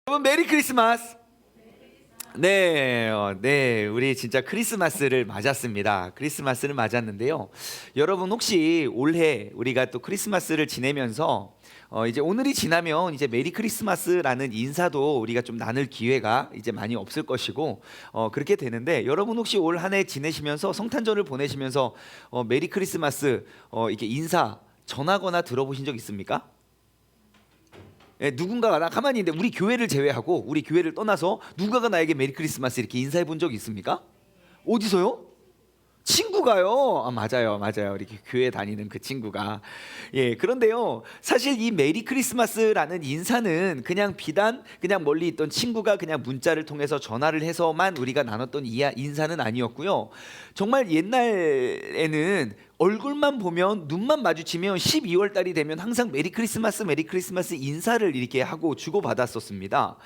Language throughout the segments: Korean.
여러분 메리 크리스마스. 네, 우리 진짜 크리스마스를 맞았습니다. 크리스마스를 맞았는데요. 여러분 혹시 올해 우리가 또 크리스마스를 지내면서 이제 오늘이 지나면 이제 메리 크리스마스라는 인사도 우리가 좀 나눌 기회가 이제 많이 없을 것이고 그렇게 되는데, 여러분 혹시 올 한 해 지내시면서 성탄절을 보내시면서 메리 크리스마스 이렇게 인사 전하거나 들어보신 적 있습니까? 예, 누군가가 나 가만히 있는데 우리 교회를 제외하고 우리 교회를 떠나서 누군가가 나에게 메리 크리스마스 이렇게 인사해 본 적 있습니까? 어디서요? 친구가요. 맞아요. 이렇게 교회 다니는 그 친구가. 예, 그런데요, 사실 이 메리 크리스마스라는 인사는 그냥 비단 그냥 멀리 있던 친구가 그냥 문자를 통해서 전화를 해서만 우리가 나눴던 인사는 아니었고요. 정말 옛날에는 얼굴만 보면, 눈만 마주치면 12월 달이 되면 항상 메리 크리스마스 인사를 이렇게 하고 주고받았었습니다.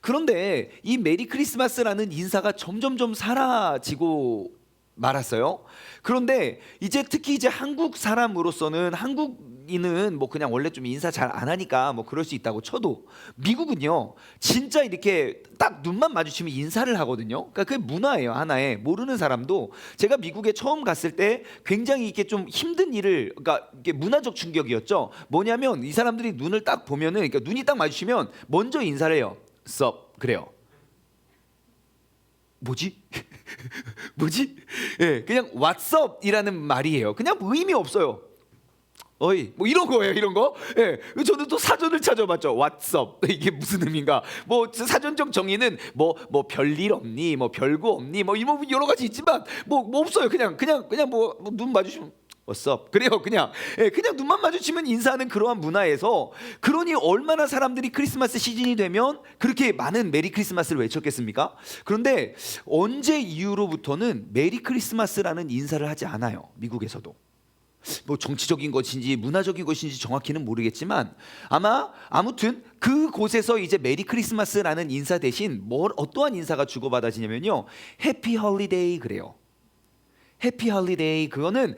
그런데 이 메리 크리스마스라는 인사가 점점점 사라지고 말았어요. 그런데 이제 특히 이제 한국 사람으로서는, 한국인은 뭐 그냥 원래 좀 인사 잘 안 하니까 뭐 그럴 수 있다고 쳐도, 미국은요 진짜 이렇게 딱 눈만 마주치면 인사를 하거든요. 그러니까 그게 문화예요, 하나의. 모르는 사람도, 제가 미국에 처음 갔을 때 굉장히 이렇게 좀 힘든 일을, 그러니까 이게 문화적 충격이었죠. 뭐냐면 이 사람들이 눈을 딱 보면은, 그러니까 눈이 딱 마주치면 먼저 인사를 해요. Sup 그래요. 뭐지? 뭐지? 예, 그냥 What's up 이라는 말이에요. 그냥 의미 없어요. 어이, 뭐 이런 거예요, 이런 거. 예, 저는 또 사전을 찾아봤죠. What's up 이게 무슨 의미인가? 뭐 사전적 정의는 뭐 별일 없니, 뭐 별거 없니, 뭐 이런 여러 가지 있지만 뭐 없어요. 그냥 뭐 눈 마주치면 What's up 그래요. 그냥 그냥 눈만 마주치면 인사하는 그러한 문화에서, 그러니 얼마나 사람들이 크리스마스 시즌이 되면 그렇게 많은 메리 크리스마스를 외쳤겠습니까? 그런데 언제 이후로부터는 메리 크리스마스라는 인사를 하지 않아요, 미국에서도. 뭐 정치적인 것인지 문화적인 것인지 정확히는 모르겠지만, 아무튼 그곳에서 이제 메리 크리스마스라는 인사 대신 어떠한 인사가 주고받아지냐면요, 해피 홀리데이 그래요. 해피 홀리데이, 그거는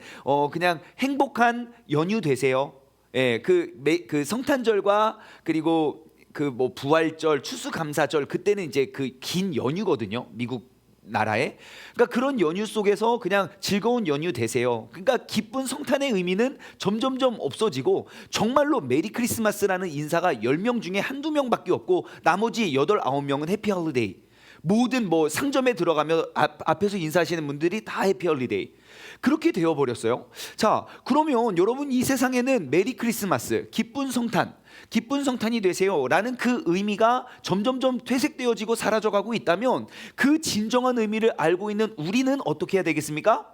그냥 행복한 연휴 되세요. 예, 그 성탄절과 그리고 그 뭐 부활절, 추수감사절, 그때는 이제 그 긴 연휴거든요, 미국 나라에. 그러니까 그런 연휴 속에서 그냥 즐거운 연휴 되세요. 그러니까 기쁜 성탄의 의미는 점점점 없어지고, 정말로 메리 크리스마스라는 인사가 10명 중에 한두 명밖에 없고, 나머지 8, 9명은 해피 홀리데이. 모든 뭐 상점에 들어가면 앞에서 인사하시는 분들이 다 해피 홀리데이. 그렇게 되어버렸어요. 자, 그러면 여러분, 이 세상에는 메리 크리스마스, 기쁜 성탄이 되세요 라는 그 의미가 점점점 퇴색되어지고 사라져가고 있다면, 그 진정한 의미를 알고 있는 우리는 어떻게 해야 되겠습니까?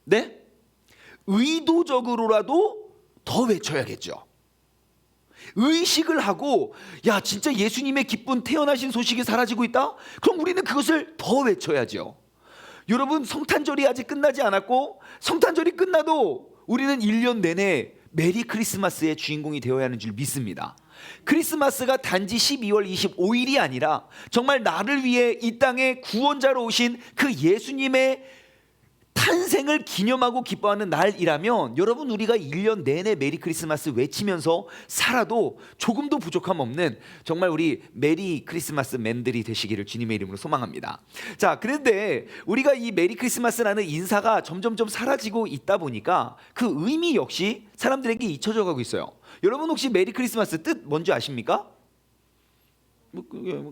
네? 의도적으로라도 더 외쳐야겠죠. 의식을 하고, 야 진짜 예수님의 기쁜 태어나신 소식이 사라지고 있다? 그럼 우리는 그것을 더 외쳐야죠. 여러분, 성탄절이 아직 끝나지 않았고, 성탄절이 끝나도 우리는 1년 내내 메리 크리스마스의 주인공이 되어야 하는 줄 믿습니다. 크리스마스가 단지 12월 25일이 아니라 정말 나를 위해 이 땅에 구원자로 오신 그 예수님의 탄생을 기념하고 기뻐하는 날이라면, 여러분, 우리가 1년 내내 메리 크리스마스 외치면서 살아도 조금도 부족함 없는 정말 우리 메리 크리스마스 맨들이 되시기를 주님의 이름으로 소망합니다. 자, 그런데 우리가 이 메리 크리스마스라는 인사가 점점점 사라지고 있다 보니까 그 의미 역시 사람들에게 잊혀져 가고 있어요. 여러분 혹시 메리 크리스마스 뜻 뭔지 아십니까? 뭐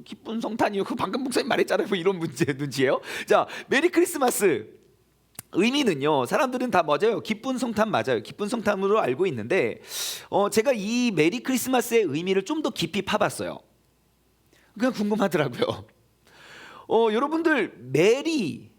기쁜 성탄이요, 그 방금 목사님 말했잖아요, 뭐 이런 눈치예요. 자, 메리 크리스마스 의미는요, 사람들은 다 맞아요, 기쁜 성탄 맞아요, 기쁜 성탄으로 알고 있는데, 제가 이 메리 크리스마스의 의미를 좀 더 깊이 파봤어요. 그냥 궁금하더라고요. 여러분들, 메리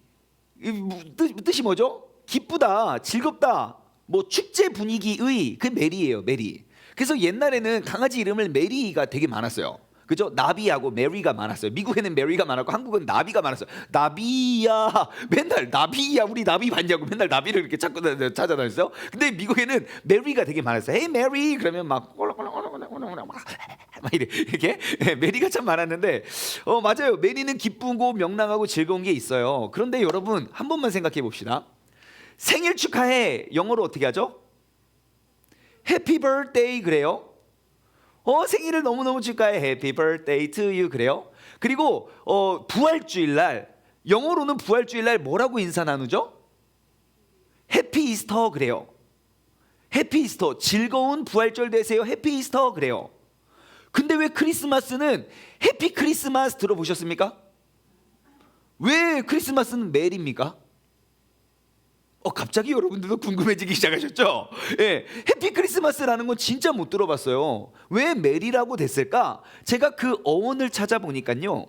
뜻이 뭐죠? 기쁘다, 즐겁다, 뭐 축제 분위기의 그 메리예요, 메리. 그래서 옛날에는 강아지 이름을 메리가 되게 많았어요. 그죠? 나비하고 메리가 많았어요. 미국에는 메리가 많았고 한국은 나비가 많았어요. 나비야, 맨날 나비야, 우리 나비 봤냐고 맨날 나비를 이렇게 찾고 찾아다녔어요. 근데 미국에는 메리가 되게 많았어요. 헤이 메리 그러면 막 이렇게 메리가 참 많았는데, 맞아요. 메리는 기쁘고 명랑하고 즐거운 게 있어요. 그런데 여러분, 한 번만 생각해 봅시다. 생일 축하해 영어로 어떻게 하죠? Happy birthday 그래요. 생일을 너무너무 축하해. Happy birthday to you 그래요. 그리고 부활주일날 영어로는 부활주일날 뭐라고 인사 나누죠? 해피 이스터 그래요. 해피 이스터, 즐거운 부활절 되세요. 해피 이스터 그래요. 근데 왜 크리스마스는 해피 크리스마스 들어보셨습니까? 왜 크리스마스는 메리입니까? 갑자기 여러분들도 궁금해지기 시작하셨죠? 예, 해피 크리스마스라는 건 진짜 못 들어봤어요. 왜 메리라고 됐을까? 제가 그 어원을 찾아보니까요,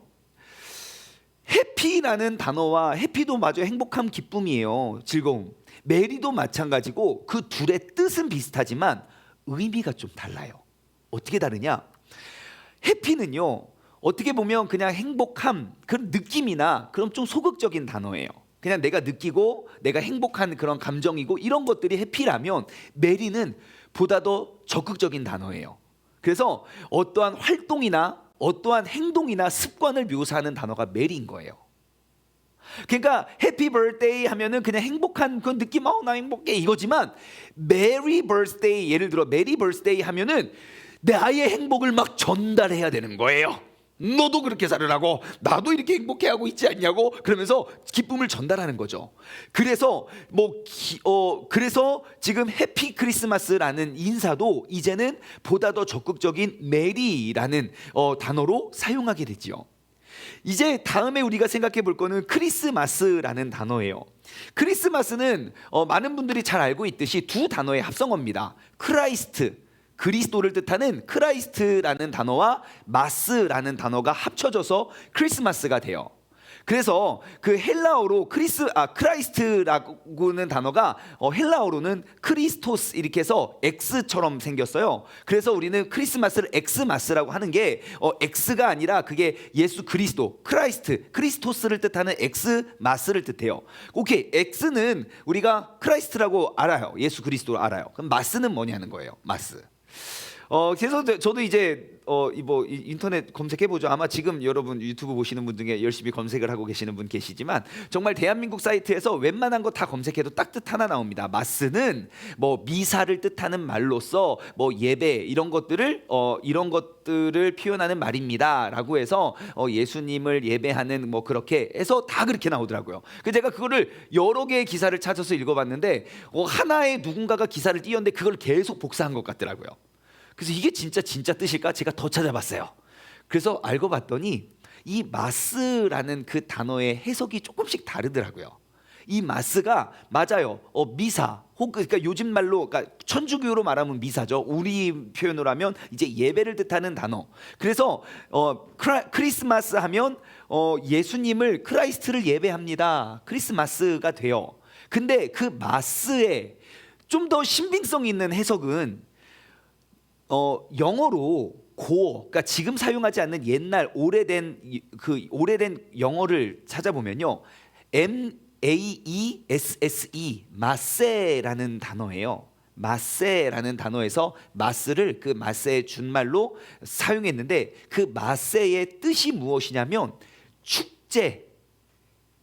해피라는 단어와 해피도 마저 행복함, 기쁨이에요. 즐거움. 메리도 마찬가지고 그 둘의 뜻은 비슷하지만 의미가 좀 달라요. 어떻게 다르냐? 해피는요, 어떻게 보면 그냥 행복함, 그런 느낌이나 그런 좀 소극적인 단어예요. 그냥 내가 느끼고 내가 행복한 그런 감정이고 이런 것들이 해피라면, 메리는 보다 더 적극적인 단어예요. 그래서 어떠한 활동이나 어떠한 행동이나 습관을 묘사하는 단어가 메리인 거예요. 그러니까 해피 버스데이 하면은 그냥 행복한 그런 느낌, 나 행복해 이거지만, 메리 버스데이, 예를 들어 메리 버스데이 하면은 내 아이의 행복을 막 전달해야 되는 거예요. 너도 그렇게 살으라고, 나도 이렇게 행복해하고 있지 않냐고, 그러면서 기쁨을 전달하는 거죠. 그래서 그래서 지금 해피 크리스마스라는 인사도 이제는 보다 더 적극적인 메리라는 단어로 사용하게 되죠. 이제 다음에 우리가 생각해 볼 거는 크리스마스라는 단어예요. 크리스마스는 많은 분들이 잘 알고 있듯이 두 단어의 합성어입니다. 크라이스트, 그리스도를 뜻하는 크라이스트라는 단어와 마스라는 단어가 합쳐져서 크리스마스가 돼요. 그래서 그 헬라어로 크라이스트라고는 단어가 헬라어로는 크리스토스 이렇게 해서 X처럼 생겼어요. 그래서 우리는 크리스마스를 엑스마스라고 하는 게 X가 아니라 그게 예수 그리스도, 크라이스트, 크리스토스를 뜻하는 엑스마스를 뜻해요. 오케이, X는 우리가 크라이스트라고 알아요. 예수 그리스도를 알아요. 그럼 마스는 뭐냐는 거예요. 마스. 그래서 저도 이제 인터넷 검색해보죠. 아마 지금 여러분 유튜브 보시는 분 중에 열심히 검색을 하고 계시는 분 계시지만, 정말 대한민국 사이트에서 웬만한 거 다 검색해도 딱 뜻 하나 나옵니다. 마스는 미사를 뜻하는 말로써 예배 이런 것들을 표현하는 말입니다라고 해서 예수님을 예배하는 그렇게 해서 다 그렇게 나오더라고요. 그래서 제가 그거를 여러 개의 기사를 찾아서 읽어봤는데 하나의 누군가가 기사를 띄웠는데 그걸 계속 복사한 것 같더라고요. 그래서 이게 진짜 뜻일까? 제가 더 찾아봤어요. 그래서 알고 봤더니 이 마스라는 그 단어의 해석이 조금씩 다르더라고요. 이 마스가 맞아요. 미사 그러니까 요즘 말로, 그러니까 천주교로 말하면 미사죠. 우리 표현으로 하면 이제 예배를 뜻하는 단어. 그래서 크리스마스 하면 예수님을, 크라이스트를 예배합니다. 크리스마스가 돼요. 근데 그 마스에 좀 더 신빙성 있는 해석은 영어로 그러니까 지금 사용하지 않는 옛날 오래된 영어를 찾아보면요, MAESSE, 마세라는 단어예요. 마세라는 단어에서 마스를 그 마세의 준말로 사용했는데, 그 마세의 뜻이 무엇이냐면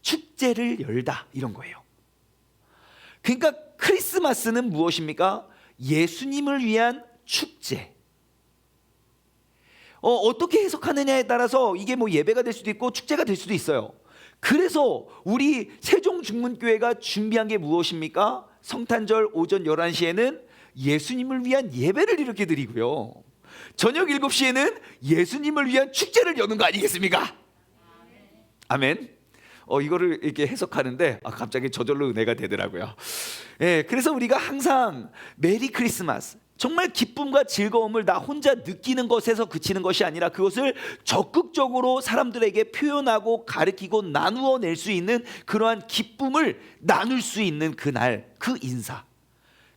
축제를 열다 이런 거예요. 그러니까 크리스마스는 무엇입니까? 예수님을 위한 축제. 어떻게 해석하느냐에 따라서 이게 예배가 될 수도 있고 축제가 될 수도 있어요. 그래서 우리 세종중문교회가 준비한 게 무엇입니까? 성탄절 오전 11시에는 예수님을 위한 예배를 이렇게 드리고요, 저녁 7시에는 예수님을 위한 축제를 여는 거 아니겠습니까? 아멘. 이거를 이렇게 해석하는데 갑자기 저절로 은혜가 되더라고요. 그래서 우리가 항상 메리 크리스마스, 정말 기쁨과 즐거움을 나 혼자 느끼는 것에서 그치는 것이 아니라 그것을 적극적으로 사람들에게 표현하고 가르치고 나누어 낼 수 있는 그러한 기쁨을 나눌 수 있는 그날, 그 인사,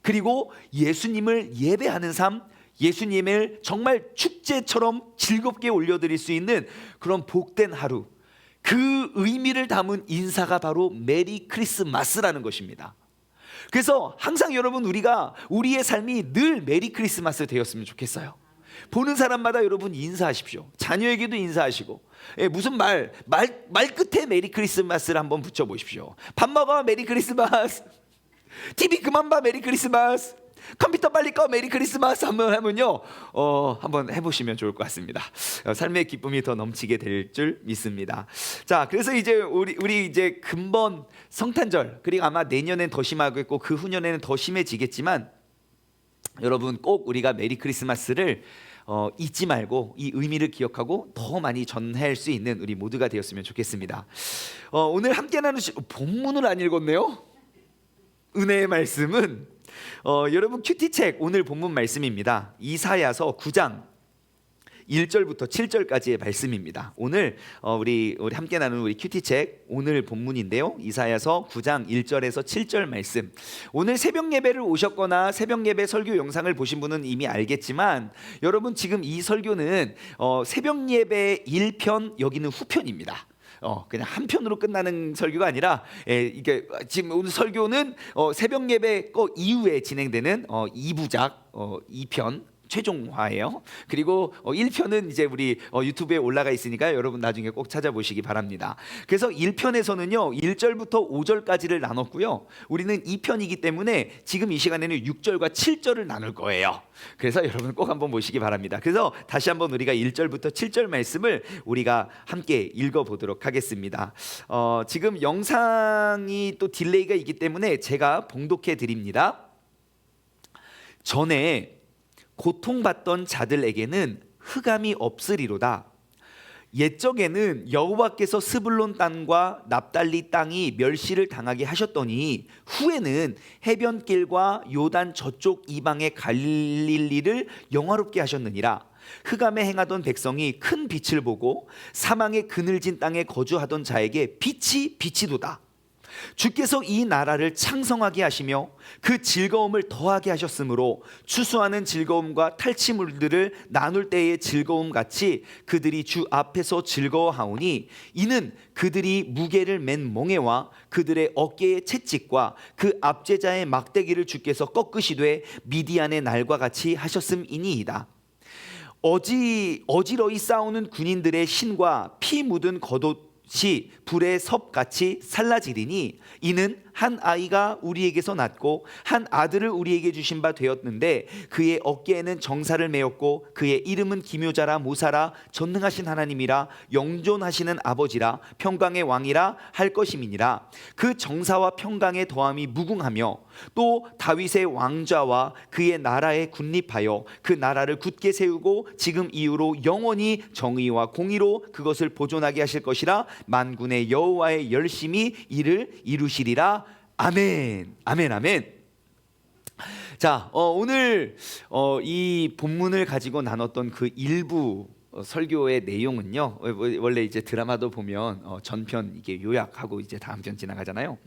그리고 예수님을 예배하는 삶, 예수님을 정말 축제처럼 즐겁게 올려드릴 수 있는 그런 복된 하루, 그 의미를 담은 인사가 바로 메리 크리스마스라는 것입니다. 그래서 항상 여러분, 우리의 삶이 늘 메리 크리스마스 되었으면 좋겠어요. 보는 사람마다 여러분 인사하십시오. 자녀에게도 인사하시고, 무슨 말 끝에 메리 크리스마스를 한번 붙여보십시오. 밥 먹어 메리 크리스마스. TV 그만 봐 메리 크리스마스. 컴퓨터 빨리 꺼 메리 크리스마스 한번 하면요, 한번 해보시면 좋을 것 같습니다. 삶의 기쁨이 더 넘치게 될 줄 믿습니다. 자, 그래서 이제 우리 이제 금번 성탄절, 그리고 아마 내년엔 더 심하겠고 그 후년에는 더 심해지겠지만, 여러분 꼭 우리가 메리 크리스마스를 잊지 말고 이 의미를 기억하고 더 많이 전할 수 있는 우리 모두가 되었으면 좋겠습니다. 오늘 함께 나누실 본문을 안 읽었네요. 은혜의 말씀은 여러분 큐티책 오늘 본문 말씀입니다. 이사야서 9장 1절부터 7절까지의 말씀입니다. 오늘 우리 함께 나누는 우리 큐티책 오늘 본문인데요. 이사야서 9장 1절에서 7절 말씀. 오늘 새벽 예배를 오셨거나 새벽 예배 설교 영상을 보신 분은 이미 알겠지만, 여러분 지금 이 설교는 새벽 예배 1편, 여기는 후편입니다. 그냥 한 편으로 끝나는 설교가 아니라, 이게 지금 오늘 설교는 새벽 예배 거 이후에 진행되는 2부작 2편 최종화예요. 그리고 1편은 이제 우리 유튜브에 올라가 있으니까 여러분 나중에 꼭 찾아보시기 바랍니다. 그래서 1편에서는요 1절부터 5절까지를 나눴고요, 우리는 2편이기 때문에 지금 이 시간에는 6절과 7절을 나눌 거예요. 그래서 여러분 꼭 한번 보시기 바랍니다. 그래서 다시 한번 우리가 1절부터 7절 말씀을 우리가 함께 읽어보도록 하겠습니다. 지금 영상이 또 딜레이가 있기 때문에 제가 봉독해 드립니다. 전에 고통받던 자들에게는 흑암이 없으리로다. 옛적에는 여호와께서 스불론 땅과 납달리 땅이 멸시를 당하게 하셨더니, 후에는 해변길과 요단 저쪽 이방의 갈릴리를 영화롭게 하셨느니라. 흑암에 행하던 백성이 큰 빛을 보고 사망의 그늘진 땅에 거주하던 자에게 빛이 비치도다. 주께서 이 나라를 창성하게 하시며 그 즐거움을 더하게 하셨으므로 추수하는 즐거움과 탈취물들을 나눌 때의 즐거움 같이 그들이 주 앞에서 즐거워하오니, 이는 그들이 무게를 맨 멍에와 그들의 어깨의 채찍과 그 압제자의 막대기를 주께서 꺾으시되 미디안의 날과 같이 하셨음이니이다. 어지러이 싸우는 군인들의 신과 피 묻은 겉옷 불의 섭같이 살라지리니, 이는 한 아이가 우리에게서 낳고 한 아들을 우리에게 주신 바 되었는데, 그의 어깨에는 정사를 메었고 그의 이름은 기묘자라 모사라 전능하신 하나님이라 영존하시는 아버지라 평강의 왕이라 할 것임이니라. 그 정사와 평강의 더함이 무궁하며 또 다윗의 왕좌와 그의 나라에 군립하여 그 나라를 굳게 세우고 지금 이후로 영원히 정의와 공의로 그것을 보존하게 하실 것이라. 만군의 여호와의 열심히 이를 이루시리라. 아멘. 아멘. 아멘. 자, 오늘 이 본문을 가지고 나눴던 그 일부 설교의 내용은요, 원래 이제 드라마도 보면 전편 이게 요약하고 이제 다음 편 지나가잖아요.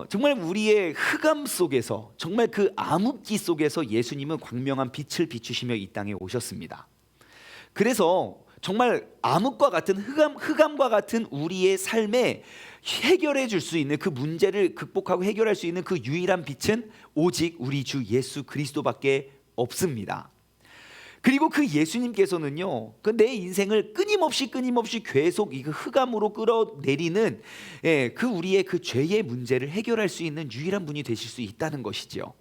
정말 우리의 흑암 속에서, 정말 그 암흑기 속에서 예수님은 광명한 빛을 비추시며 이 땅에 오셨습니다. 그래서 정말 암흑과 같은 흑암과 같은 우리의 삶에 해결해 줄 수 있는, 그 문제를 극복하고 해결할 수 있는 그 유일한 빛은 오직 우리 주 예수 그리스도밖에 없습니다. 그리고 그 예수님께서는요, 그 내 인생을 끊임없이 계속 이 흑암으로 끌어내리는 그 우리의 그 죄의 문제를 해결할 수 있는 유일한 분이 되실 수 있다는 것이지요.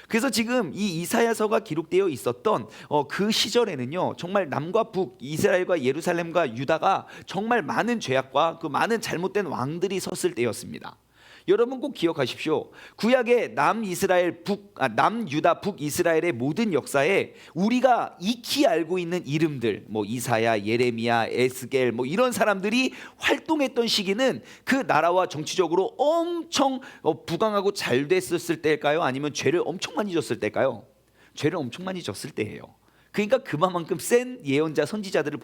그래서 지금 이 이사야서가 기록되어 있었던 그 시절에는요, 정말 남과 북, 이스라엘과 예루살렘과 유다가 정말 많은 죄악과 그 많은 잘못된 왕들이 섰을 때였습니다. 여러분 꼭 기억하십시오. 구약의 남유다 북이스라엘의 모든 역사에 우리가 익히 알고 있는 이름들, 뭐 이사야, 예레미야, 에스겔, 뭐 이런 사람들이 활동했던 시기는 그 나라와 정치적으로 엄청 부강하고 잘 됐었을 때일까요? 아니면 죄를 엄청 많이 졌을 때일까요? 죄를 엄청 많이 졌을 때예요. 그러니까 그만큼 센 예언자 선지자들을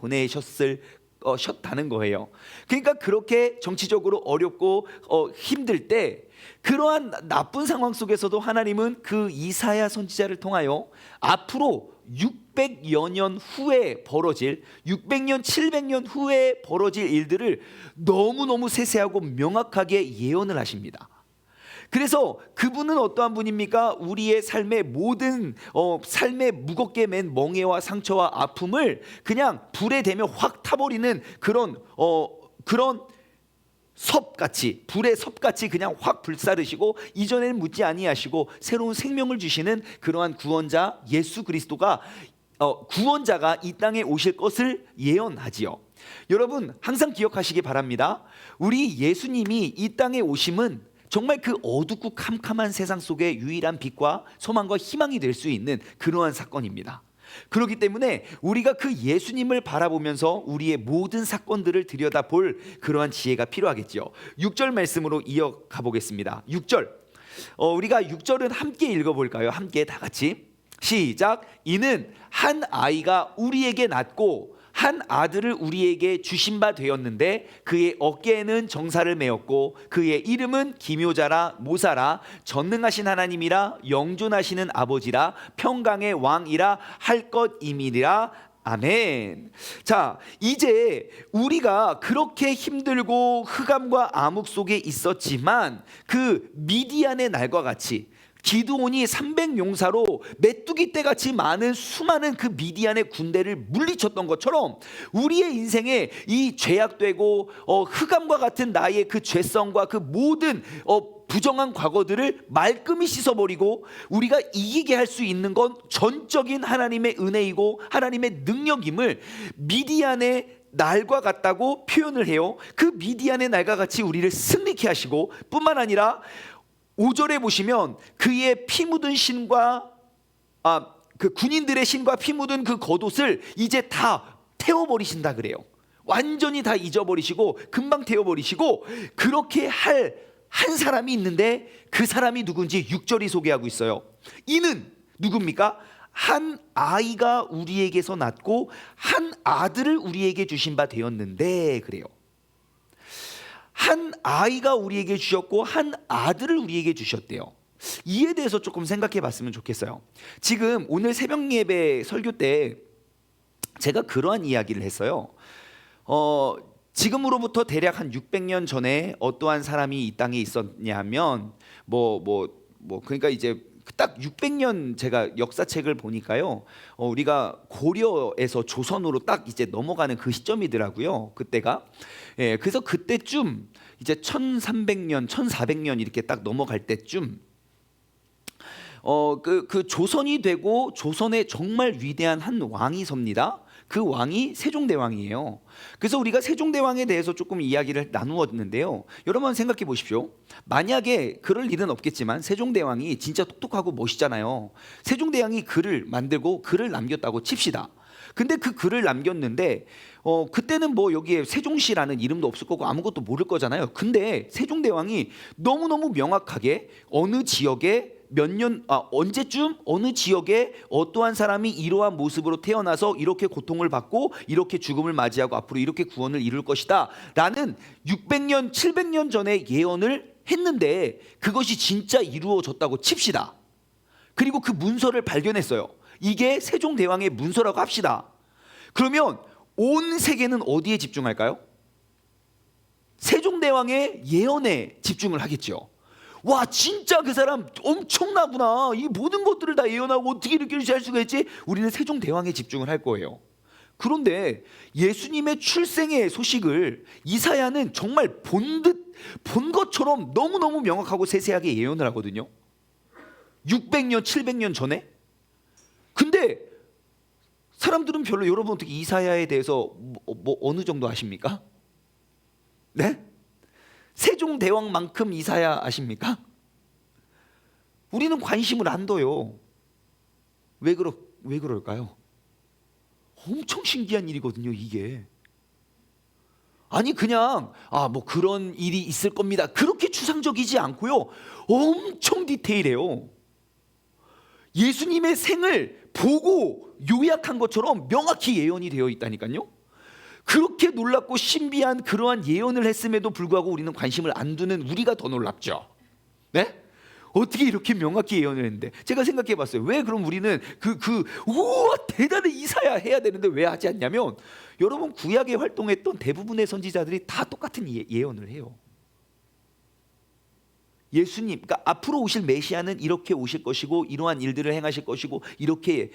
셨다는 거예요. 그러니까 그렇게 정치적으로 어렵고 힘들 때, 그러한 나쁜 상황 속에서도 하나님은 그 이사야 선지자를 통하여 앞으로 600여 년 후에 벌어질, 600년 700년 후에 벌어질 일들을 너무너무 세세하고 명확하게 예언을 하십니다. 그래서 그분은 어떠한 분입니까? 우리의 삶의 모든 삶에 무겁게 맨 멍에와 상처와 아픔을 그냥 불에 대며 확 타버리는 그런 섭같이, 불의 섭같이 그냥 확 불사르시고 이전에는 묻지 아니하시고 새로운 생명을 주시는 그러한 구원자 예수 그리스도가 구원자가 이 땅에 오실 것을 예언하지요. 여러분 항상 기억하시기 바랍니다. 우리 예수님이 이 땅에 오심은 정말 그 어둡고 캄캄한 세상 속에 유일한 빛과 소망과 희망이 될 수 있는 그러한 사건입니다. 그렇기 때문에 우리가 그 예수님을 바라보면서 우리의 모든 사건들을 들여다볼 그러한 지혜가 필요하겠죠. 6절 말씀으로 이어가 보겠습니다. 6절, 우리가 6절은 함께 읽어볼까요? 함께 다 같이 시작. 이는 한 아이가 우리에게 낳고 한 아들을 우리에게 주신 바 되었는데 그의 어깨에는 정사를 메었고 그의 이름은 기묘자라 모사라 전능하신 하나님이라 영존하시는 아버지라 평강의 왕이라 할 것임이니라. 아멘. 자, 이제 우리가 그렇게 힘들고 흑암과 암흑 속에 있었지만 그 미디안의 날과 같이 기드온이 300용사로 메뚜기 떼같이 많은 수많은 그 미디안의 군대를 물리쳤던 것처럼 우리의 인생에 이 죄악되고 흑암과 같은 나의 그 죄성과 그 모든 부정한 과거들을 말끔히 씻어버리고 우리가 이기게 할 수 있는 건 전적인 하나님의 은혜이고 하나님의 능력임을 미디안의 날과 같다고 표현을 해요. 그 미디안의 날과 같이 우리를 승리케 하시고 뿐만 아니라 5절에 보시면 그의 피 묻은 신과 그 군인들의 신과 피 묻은 그 겉옷을 이제 다 태워버리신다 그래요. 완전히 다 잊어버리시고 금방 태워버리시고 그렇게 할 한 사람이 있는데 그 사람이 누군지 6절이 소개하고 있어요. 이는 누굽니까? 한 아이가 우리에게서 낳고 한 아들을 우리에게 주신 바 되었는데 그래요. 한 아이가 우리에게 주셨고 한 아들을 우리에게 주셨대요. 이에 대해서 조금 생각해 봤으면 좋겠어요. 지금 오늘 새벽 예배 설교 때 제가 그러한 이야기를 했어요. 지금으로부터 대략 한 600년 전에 어떠한 사람이 이 땅에 있었냐면 그러니까 이제 딱 600년 제가 역사책을 보니까요. 우리가 고려에서 조선으로 딱 이제 넘어가는 그 시점이더라고요. 그때가. 예, 그래서 그때쯤 이제 1300년, 1400년 이렇게 딱 넘어갈 때쯤 그 조선이 되고 조선에 정말 위대한 한 왕이 섭니다. 그 왕이 세종대왕이에요. 그래서 우리가 세종대왕에 대해서 조금 이야기를 나누었는데요. 여러분 생각해 보십시오. 만약에 그럴 일은 없겠지만 세종대왕이 진짜 똑똑하고 멋있잖아요. 세종대왕이 글을 만들고 글을 남겼다고 칩시다. 근데 그 글을 남겼는데 그때는 뭐 여기에 세종시라는 이름도 없을 거고 아무것도 모를 거잖아요. 근데 세종대왕이 너무너무 명확하게 어느 지역에 언제쯤 어느 지역에 어떠한 사람이 이러한 모습으로 태어나서 이렇게 고통을 받고 이렇게 죽음을 맞이하고 앞으로 이렇게 구원을 이룰 것이다 라는 600년 700년 전에 예언을 했는데 그것이 진짜 이루어졌다고 칩시다. 그리고 그 문서를 발견했어요. 이게 세종대왕의 문서라고 합시다. 그러면 온 세계는 어디에 집중할까요? 세종대왕의 예언에 집중을 하겠죠. 와, 진짜 그 사람 엄청나구나. 이 모든 것들을 다 예언하고 어떻게 이렇게 할 수가 있지? 우리는 세종대왕에 집중을 할 거예요. 그런데 예수님의 출생의 소식을 이사야는 정말 본 것처럼 너무너무 명확하고 세세하게 예언을 하거든요. 600년, 700년 전에. 근데 사람들은 별로, 여러분 어떻게 이사야에 대해서 어느 정도 아십니까? 네? 세종대왕만큼 이사야 아십니까? 우리는 관심을 안 둬요. 왜 그럴까요? 엄청 신기한 일이거든요, 이게. 아니 그냥 뭐 그런 일이 있을 겁니다. 그렇게 추상적이지 않고요. 엄청 디테일해요. 예수님의 생을 보고 요약한 것처럼 명확히 예언이 되어 있다니까요. 그렇게 놀랍고 신비한 그러한 예언을 했음에도 불구하고 우리는 관심을 안 두는 우리가 더 놀랍죠. 네? 어떻게 이렇게 명확히 예언을 했는데 제가 생각해 봤어요. 왜 그럼 우리는 우와 대단한 이사야 해야 되는데 왜 하지 않냐면 여러분 구약에 활동했던 대부분의 선지자들이 다 똑같은 예언을 해요. 예수님, 그러니까 앞으로 오실 메시아는 이렇게 오실 것이고 이러한 일들을 행하실 것이고 이렇게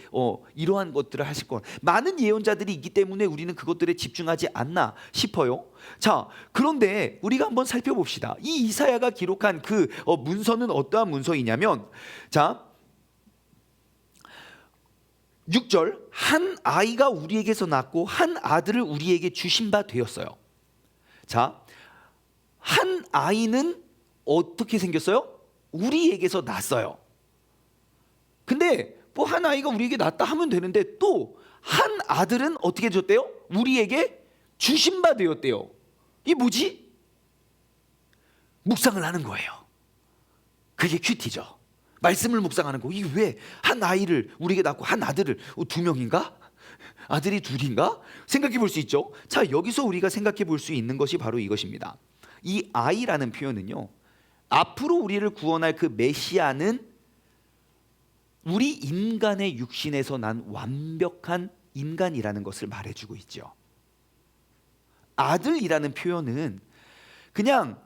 이러한 것들을 하실 것. 많은 예언자들이 있기 때문에 우리는 그것들에 집중하지 않나 싶어요. 자, 그런데 우리가 한번 살펴봅시다. 이 이사야가 기록한 그 문서는 어떠한 문서이냐면, 자, 6절, 한 아이가 우리에게서 낳고 한 아들을 우리에게 주신 바 되었어요. 자, 한 아이는 어떻게 생겼어요? 우리에게서 났어요. 근데 뭐 한 아이가 우리에게 났다 하면 되는데 또 한 아들은 어떻게 줬대요? 우리에게 주신 바 되었대요. 이게 뭐지? 묵상을 하는 거예요. 그게 큐티죠. 말씀을 묵상하는 거. 이게 왜 한 아이를 우리에게 낳고 한 아들을 2명인가? 아들이 2인가? 생각해 볼 수 있죠. 자, 여기서 우리가 생각해 볼 수 있는 것이 바로 이것입니다. 이 아이라는 표현은요, 앞으로 우리를 구원할 그 메시아는 우리 인간의 육신에서 난 완벽한 인간이라는 것을 말해주고 있죠. 아들이라는 표현은 그냥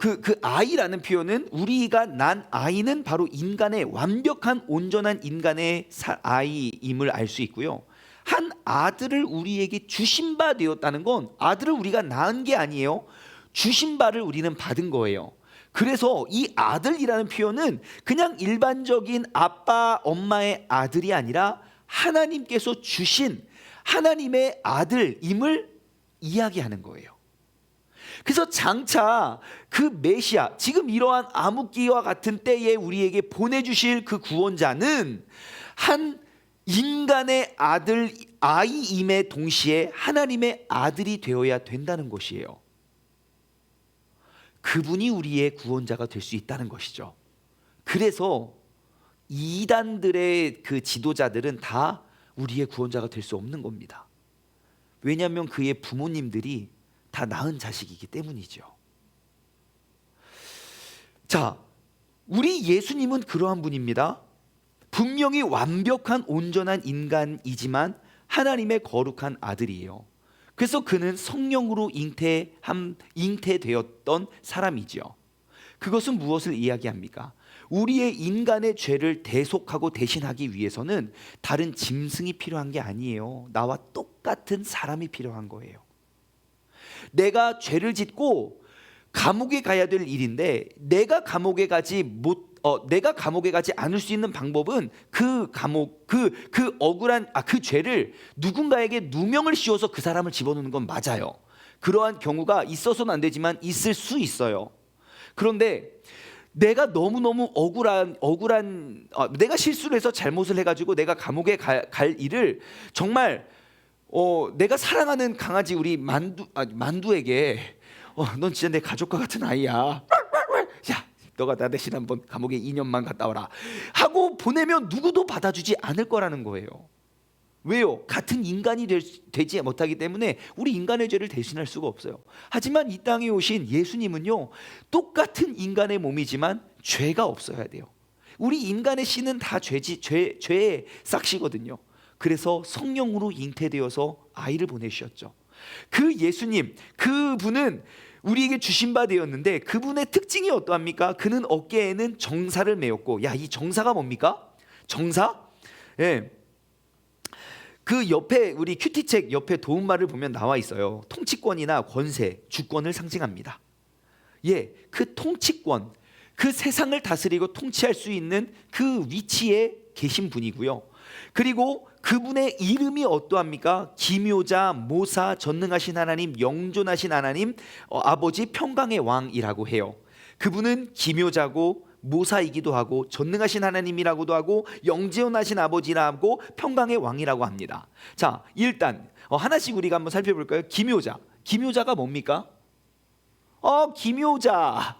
그 아이라는 표현은 우리가 난 아이는 바로 인간의 완벽한 온전한 인간의 아이임을 알 수 있고요. 한 아들을 우리에게 주신 바 되었다는 건 아들을 우리가 낳은 게 아니에요. 주신 바를 우리는 받은 거예요. 그래서 이 아들이라는 표현은 그냥 일반적인 아빠, 엄마의 아들이 아니라 하나님께서 주신 하나님의 아들임을 이야기하는 거예요. 그래서 장차 그 메시아, 지금 이러한 암흑기와 같은 때에 우리에게 보내주실 그 구원자는 한 인간의 아이임에 동시에 하나님의 아들이 되어야 된다는 것이에요. 그분이 우리의 구원자가 될 수 있다는 것이죠. 그래서 이단들의 그 지도자들은 다 우리의 구원자가 될 수 없는 겁니다. 왜냐하면 그의 부모님들이 다 낳은 자식이기 때문이죠. 자, 우리 예수님은 그러한 분입니다. 분명히 완벽한 온전한 인간이지만 하나님의 거룩한 아들이에요. 그래서 그는 성령으로 잉태되었던 사람이죠. 그것은 무엇을 이야기합니까? 우리의 인간의 죄를 대속하고 대신하기 위해서는 다른 짐승이 필요한 게 아니에요. 나와 똑같은 사람이 필요한 거예요. 내가 죄를 짓고 감옥에 가야 될 일인데 내가 감옥에 가지 않을 수 있는 방법은 그 억울한 그 죄를 누군가에게 누명을 씌워서 그 사람을 집어넣는 건 맞아요. 그러한 경우가 있어서는 안 되지만 있을 수 있어요. 그런데 내가 너무너무 내가 실수를 해서 잘못을 해가지고 내가 감옥에 갈 일을 정말 내가 사랑하는 강아지 우리 만두에게 넌 진짜 내 가족과 같은 아이야. 야, 너가 나 대신 한번 감옥에 2년만 갔다 와라 하고 보내면 누구도 받아주지 않을 거라는 거예요. 왜요? 같은 인간이 되지 못하기 때문에 우리 인간의 죄를 대신할 수가 없어요. 하지만 이 땅에 오신 예수님은요, 똑같은 인간의 몸이지만 죄가 없어야 돼요. 우리 인간의 씨는 다 죄의 싹시거든요. 그래서 성령으로 잉태되어서 아이를 보내주셨죠. 그 예수님, 그분은 우리에게 주신 바 되었는데 그분의 특징이 어떠합니까? 그는 어깨에는 정사를 메었고, 야, 이 정사가 뭡니까? 정사? 예. 그 옆에 우리 큐티책 옆에 도움말을 보면 나와 있어요. 통치권이나 권세, 주권을 상징합니다. 예, 그 통치권, 그 세상을 다스리고 통치할 수 있는 그 위치에 계신 분이고요. 그리고 그분의 이름이 어떠합니까? 기묘자, 모사, 전능하신 하나님, 영존하신 하나님, 아버지 평강의 왕이라고 해요. 그분은 기묘자고 모사이기도 하고 전능하신 하나님이라고도 하고 영재원하신 아버지라고 평강의 왕이라고 합니다. 자, 일단 하나씩 우리가 한번 살펴볼까요? 기묘자가 뭡니까? 기묘자.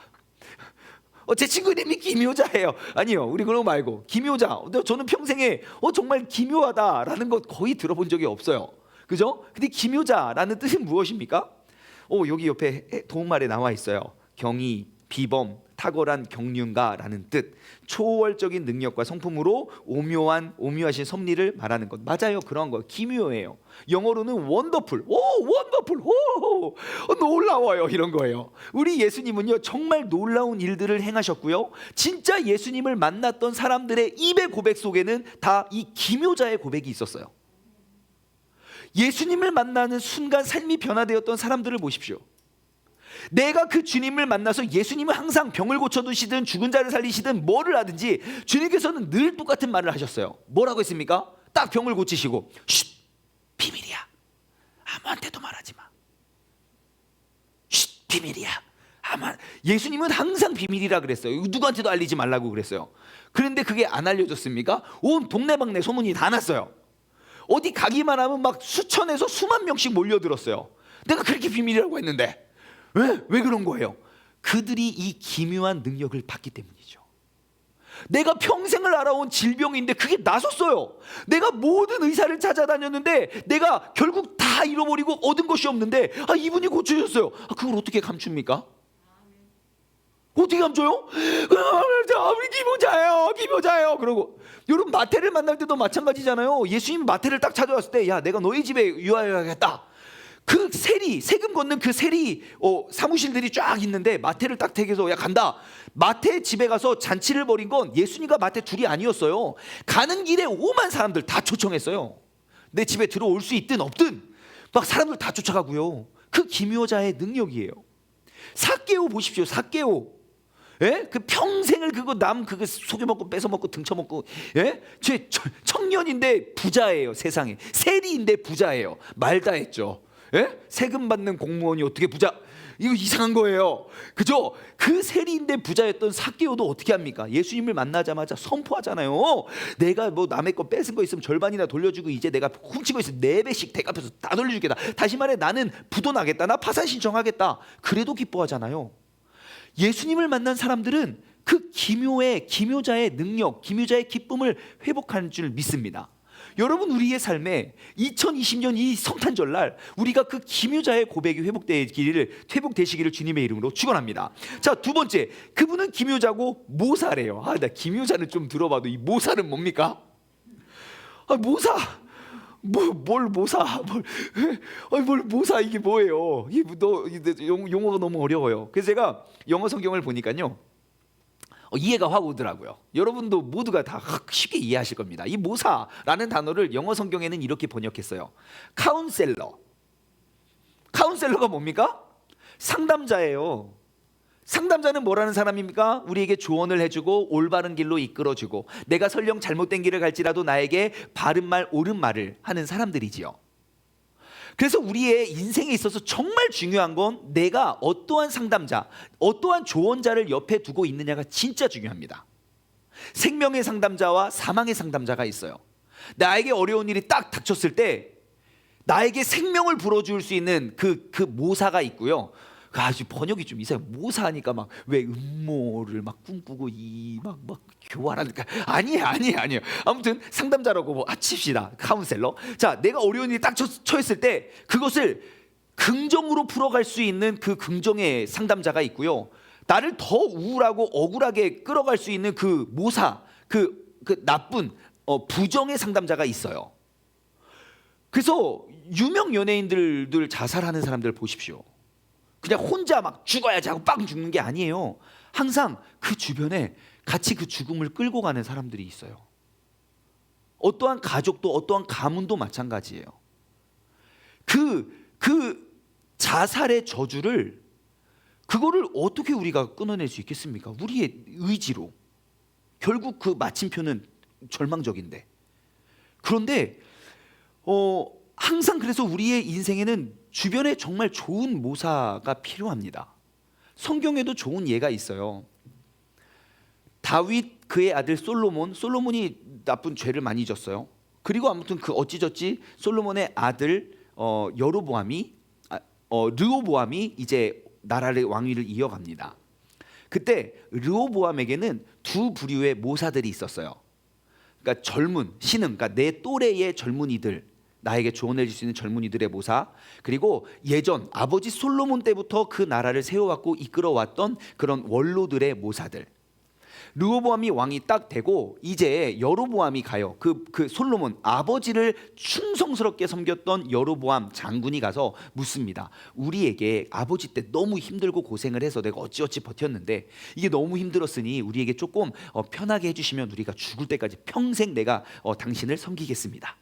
제 친구 이름이 기묘자예요. 아니요, 우리 그런 거 말고 기묘자. 저는 평생에 정말 기묘하다라는 것 거의 들어본 적이 없어요. 그죠? 근데 기묘자라는 뜻은 무엇입니까? 여기 옆에 도움말에 나와 있어요. 경이, 비범, 탁월한 경륜가라는 뜻, 초월적인 능력과 성품으로 오묘하신 섭리를 말하는 것. 맞아요, 그런 거 기묘해요. 영어로는 원더풀, 원더풀, 놀라워요, 이런 거예요. 우리 예수님은요 정말 놀라운 일들을 행하셨고요, 진짜 예수님을 만났던 사람들의 입의 고백 속에는 다 이 기묘자의 고백이 있었어요. 예수님을 만나는 순간 삶이 변화되었던 사람들을 보십시오. 내가 그 주님을 만나서 예수님은 항상 병을 고쳐두시든 죽은 자를 살리시든 뭐를 하든지 주님께서는 늘 똑같은 말을 하셨어요. 뭐라고 했습니까? 딱 병을 고치시고 쉿, 비밀이야, 아무한테도 말하지 마. 쉿, 비밀이야. 예수님은 항상 비밀이라 그랬어요. 누구한테도 알리지 말라고 그랬어요. 그런데 그게 안 알려졌습니까? 온 동네방네 소문이 다 났어요. 어디 가기만 하면 막 수천에서 수만 명씩 몰려들었어요. 내가 그렇게 비밀이라고 했는데 왜 그런 거예요? 그들이 이 기묘한 능력을 받기 때문이죠. 내가 평생을 알아온 질병인데 그게 나섰어요. 내가 모든 의사를 찾아다녔는데 내가 결국 다 잃어버리고 얻은 것이 없는데 이분이 고쳐줬어요. 그걸 어떻게 감춥니까? 어떻게 감춰요? 우리 기묘자예요. 그러고 여러분 마태를 만날 때도 마찬가지잖아요. 예수님 마태를 딱 찾아왔을 때, 야, 내가 너희 집에 유하여야겠다. 그 세금 걷는 그 세리 사무실들이 쫙 있는데 마태를 딱 택해서 야, 간다. 마태 집에 가서 잔치를 벌인 건 예수님과 마태 둘이 아니었어요. 가는 길에 오만 사람들 다 초청했어요. 내 집에 들어올 수 있든 없든 막 사람들 다 쫓아가고요. 그 기묘자의 능력이에요. 삭개오 보십시오. 삭개오. 예? 그 평생을 그거 속여먹고 뺏어먹고 등쳐먹고, 예? 청년인데 부자예요. 세상에 세리인데 부자예요. 말 다 했죠. 예? 세금 받는 공무원이 어떻게 부자? 이거 이상한 거예요. 그죠? 그 세리인데 부자였던 삭개오도 어떻게 합니까? 예수님을 만나자마자 선포하잖아요. 내가 뭐 남의 거 뺏은 거 있으면 절반이나 돌려주고, 이제 내가 훔친 거 있으면 4배씩 대갚아서 다 돌려주겠다. 다시 말해, 나는 부도나겠다. 나 파산 신청하겠다. 그래도 기뻐하잖아요. 예수님을 만난 사람들은 그 기묘자의 능력, 기묘자의 기쁨을 회복하는 줄 믿습니다. 여러분, 우리의 삶에 2020년 이 성탄절날 우리가 그 기묘자의 고백이 회복되시기를 주님의 이름으로 축원합니다. 자, 두 번째, 그분은 기묘자고 모사래요. 나 기묘자는 좀 들어봐도 이 모사는 뭡니까? 모사. 뭘 모사, 이게 뭐예요? 용어가 너무 어려워요. 그래서 제가 영어 성경을 보니까요, 이해가 확 오더라고요. 여러분도 모두가 다 쉽게 이해하실 겁니다. 이 모사라는 단어를 영어 성경에는 이렇게 번역했어요. 카운셀러가 뭡니까? 상담자예요. 상담자는 뭐라는 사람입니까? 우리에게 조언을 해주고 올바른 길로 이끌어주고, 내가 설령 잘못된 길을 갈지라도 나에게 바른 말 옳은 말을 하는 사람들이지요. 그래서 우리의 인생에 있어서 정말 중요한 건 내가 어떠한 상담자, 어떠한 조언자를 옆에 두고 있느냐가 진짜 중요합니다. 생명의 상담자와 사망의 상담자가 있어요. 나에게 어려운 일이 딱 닥쳤을 때 나에게 생명을 불어줄 수 있는 그 모사가 있고요. 아주 번역이 좀 이상해. 모사하니까 막 왜 음모를 막 꿈꾸고 막 교활하니까 아니에요. 아무튼 상담자라고 뭐 칩시다. 카운셀러. 자, 내가 어려운 일이 딱 처했을 때 그것을 긍정으로 풀어갈 수 있는 그 긍정의 상담자가 있고요. 나를 더 우울하고 억울하게 끌어갈 수 있는 그 모사, 그 나쁜 부정의 상담자가 있어요. 그래서 유명 연예인들 자살하는 사람들 보십시오. 그냥 혼자 막 죽어야지 하고 빵 죽는 게 아니에요. 항상 그 주변에 같이 그 죽음을 끌고 가는 사람들이 있어요. 어떠한 가족도 어떠한 가문도 마찬가지예요. 그 자살의 저주를, 그거를 어떻게 우리가 끊어낼 수 있겠습니까? 우리의 의지로. 결국 그 마침표는 절망적인데. 그런데 항상 그래서 우리의 인생에는 주변에 정말 좋은 모사가 필요합니다. 성경에도 좋은 예가 있어요. 다윗, 그의 아들 솔로몬이 나쁜 죄를 많이 졌어요. 그리고 아무튼 그 어찌저찌 솔로몬의 아들 르호보암이 이제 나라의 왕위를 이어갑니다. 그때 르호보암에게는 두 부류의 모사들이 있었어요. 그러니까 젊은 신흥, 그러니까 내 또래의 젊은이들, 나에게 조언해 줄 수 있는 젊은이들의 모사, 그리고 예전 아버지 솔로몬 때부터 그 나라를 세워왔고 이끌어왔던 그런 원로들의 모사들. 르호보암이 왕이 딱 되고 이제 여로보암이 가요. 그 솔로몬 아버지를 충성스럽게 섬겼던 여로보암 장군이 가서 묻습니다. 우리에게 아버지 때 너무 힘들고 고생을 해서 내가 어찌어찌 버텼는데 이게 너무 힘들었으니 우리에게 조금 편하게 해주시면 우리가 죽을 때까지 평생 내가 당신을 섬기겠습니다.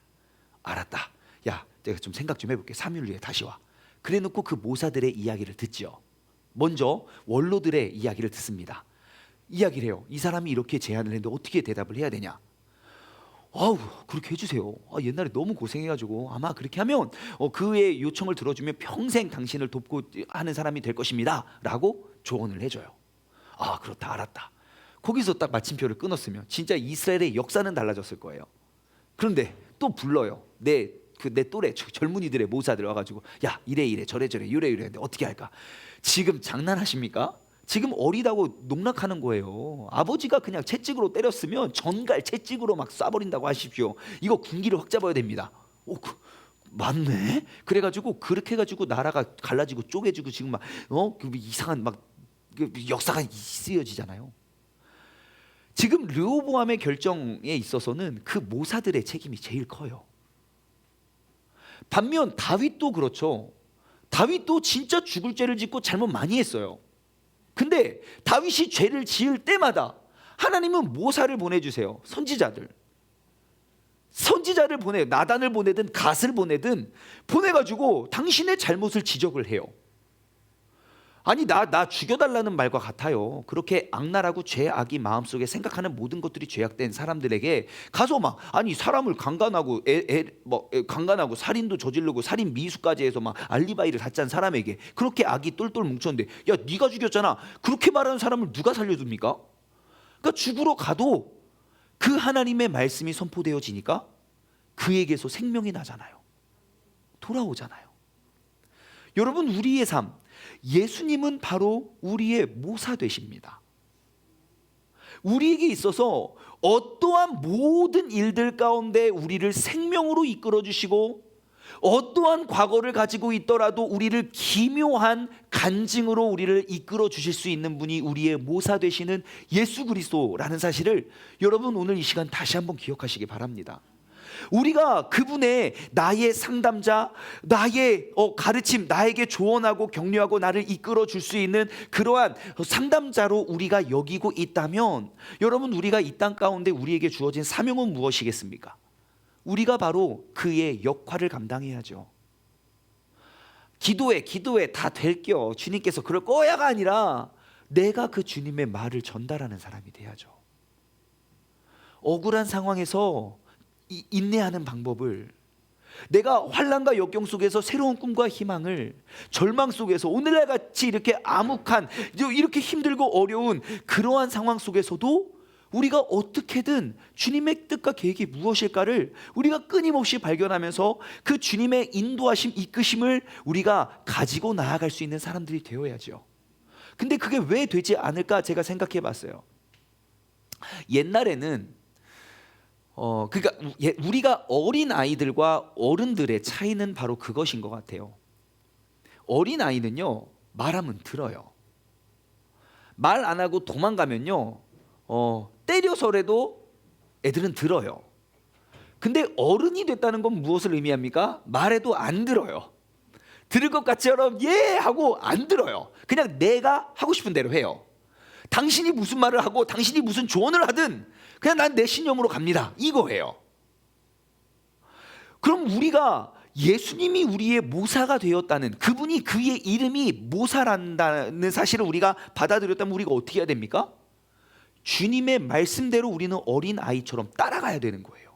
알았다. 야, 내가 좀 생각 좀 해볼게. 3일 후에 다시 와. 그래놓고 그 모사들의 이야기를 듣죠. 먼저 원로들의 이야기를 듣습니다. 이야기를 해요. 이 사람이 이렇게 제안을 했는데 어떻게 대답을 해야 되냐. 아우, 그렇게 해주세요. 옛날에 너무 고생해가지고 아마 그렇게 하면 그의 요청을 들어주면 평생 당신을 돕고 하는 사람이 될 것입니다 라고 조언을 해줘요. 아, 그렇다, 알았다. 거기서 딱 마침표를 끊었으면 진짜 이스라엘의 역사는 달라졌을 거예요. 그런데 또 불러요. 내 또래 젊은이들의 모사들 와가지고 야, 이래 저래 이래 근데 어떻게 할까. 지금 장난하십니까? 지금 어리다고 농락하는 거예요. 아버지가 그냥 채찍으로 때렸으면 전갈 채찍으로 막 쏴버린다고 하십시오. 이거 군기를 확 잡아야 됩니다. 맞네. 그래가지고 그렇게 해가지고 나라가 갈라지고 쪼개지고 지금 막 이상한 막 역사가 쓰여지잖아요. 지금 르호보암의 결정에 있어서는 그 모사들의 책임이 제일 커요. 반면 다윗도 그렇죠. 다윗도 진짜 죽을 죄를 짓고 잘못 많이 했어요. 근데 다윗이 죄를 지을 때마다 하나님은 모사를 보내주세요. 선지자를 보내요. 나단을 보내든 갓을 보내든 보내가지고 당신의 잘못을 지적을 해요. 아니 나 죽여달라는 말과 같아요. 그렇게 악랄하고 죄악이 마음속에 생각하는 모든 것들이 죄악된 사람들에게 가서 막 아니 사람을 강간하고 강간하고 살인도 저지르고 살인 미수까지 해서 막 알리바이를 다 짠 사람에게 그렇게 악이 똘똘 뭉쳤는데 야, 네가 죽였잖아. 그렇게 말하는 사람을 누가 살려줍니까? 그러니까 죽으러 가도 그 하나님의 말씀이 선포되어지니까 그에게서 생명이 나잖아요. 돌아오잖아요. 여러분, 우리의 삶, 예수님은 바로 우리의 모사 되십니다. 우리에게 있어서 어떠한 모든 일들 가운데 우리를 생명으로 이끌어 주시고 어떠한 과거를 가지고 있더라도 우리를 기묘한 간증으로 우리를 이끌어 주실 수 있는 분이 우리의 모사 되시는 예수 그리스도라는 사실을 여러분 오늘 이 시간 다시 한번 기억하시기 바랍니다. 우리가 그분의 나의 상담자, 나의 가르침, 나에게 조언하고 격려하고 나를 이끌어 줄 수 있는 그러한 상담자로 우리가 여기고 있다면 여러분, 우리가 이 땅 가운데 우리에게 주어진 사명은 무엇이겠습니까? 우리가 바로 그의 역할을 감당해야죠. 기도해 다 될겨 주님께서 그럴 거야가 아니라 내가 그 주님의 말을 전달하는 사람이 돼야죠. 억울한 상황에서 인내하는 방법을, 내가 환난과 역경 속에서 새로운 꿈과 희망을, 절망 속에서 오늘날 같이 이렇게 암흑한 이렇게 힘들고 어려운 그러한 상황 속에서도 우리가 어떻게든 주님의 뜻과 계획이 무엇일까를 우리가 끊임없이 발견하면서 그 주님의 인도하심, 이끄심을 우리가 가지고 나아갈 수 있는 사람들이 되어야죠. 근데 그게 왜 되지 않을까 제가 생각해 봤어요. 옛날에는 그러니까 우리가 어린 아이들과 어른들의 차이는 바로 그것인 것 같아요. 어린 아이는요, 말하면 들어요. 말 안 하고 도망가면요, 때려서라도 애들은 들어요. 근데 어른이 됐다는 건 무엇을 의미합니까? 말해도 안 들어요. 들을 것 같처럼 예 하고 안 들어요. 그냥 내가 하고 싶은 대로 해요. 당신이 무슨 말을 하고 당신이 무슨 조언을 하든 그냥 난 내 신념으로 갑니다, 이거예요. 그럼 우리가 예수님이 우리의 모사가 되었다는, 그분이 그의 이름이 모사란다는 사실을 우리가 받아들였다면 우리가 어떻게 해야 됩니까? 주님의 말씀대로 우리는 어린 아이처럼 따라가야 되는 거예요.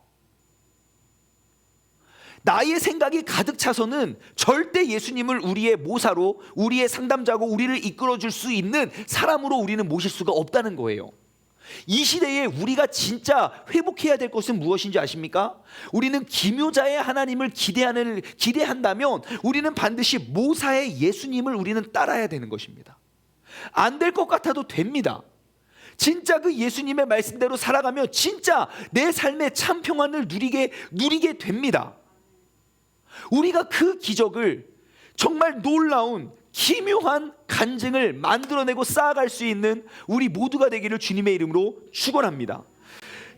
나의 생각이 가득 차서는 절대 예수님을 우리의 모사로, 우리의 상담자고 우리를 이끌어줄 수 있는 사람으로 우리는 모실 수가 없다는 거예요. 이 시대에 우리가 진짜 회복해야 될 것은 무엇인지 아십니까? 우리는 기묘자의 하나님을 기대한다면 우리는 반드시 모사의 예수님을 우리는 따라야 되는 것입니다. 안 될 것 같아도 됩니다. 진짜 그 예수님의 말씀대로 살아가면 진짜 내 삶의 참 평안을 누리게 됩니다. 우리가 그 기적을 정말 놀라운 기묘한 간증을 만들어내고 쌓아갈 수 있는 우리 모두가 되기를 주님의 이름으로 축원합니다.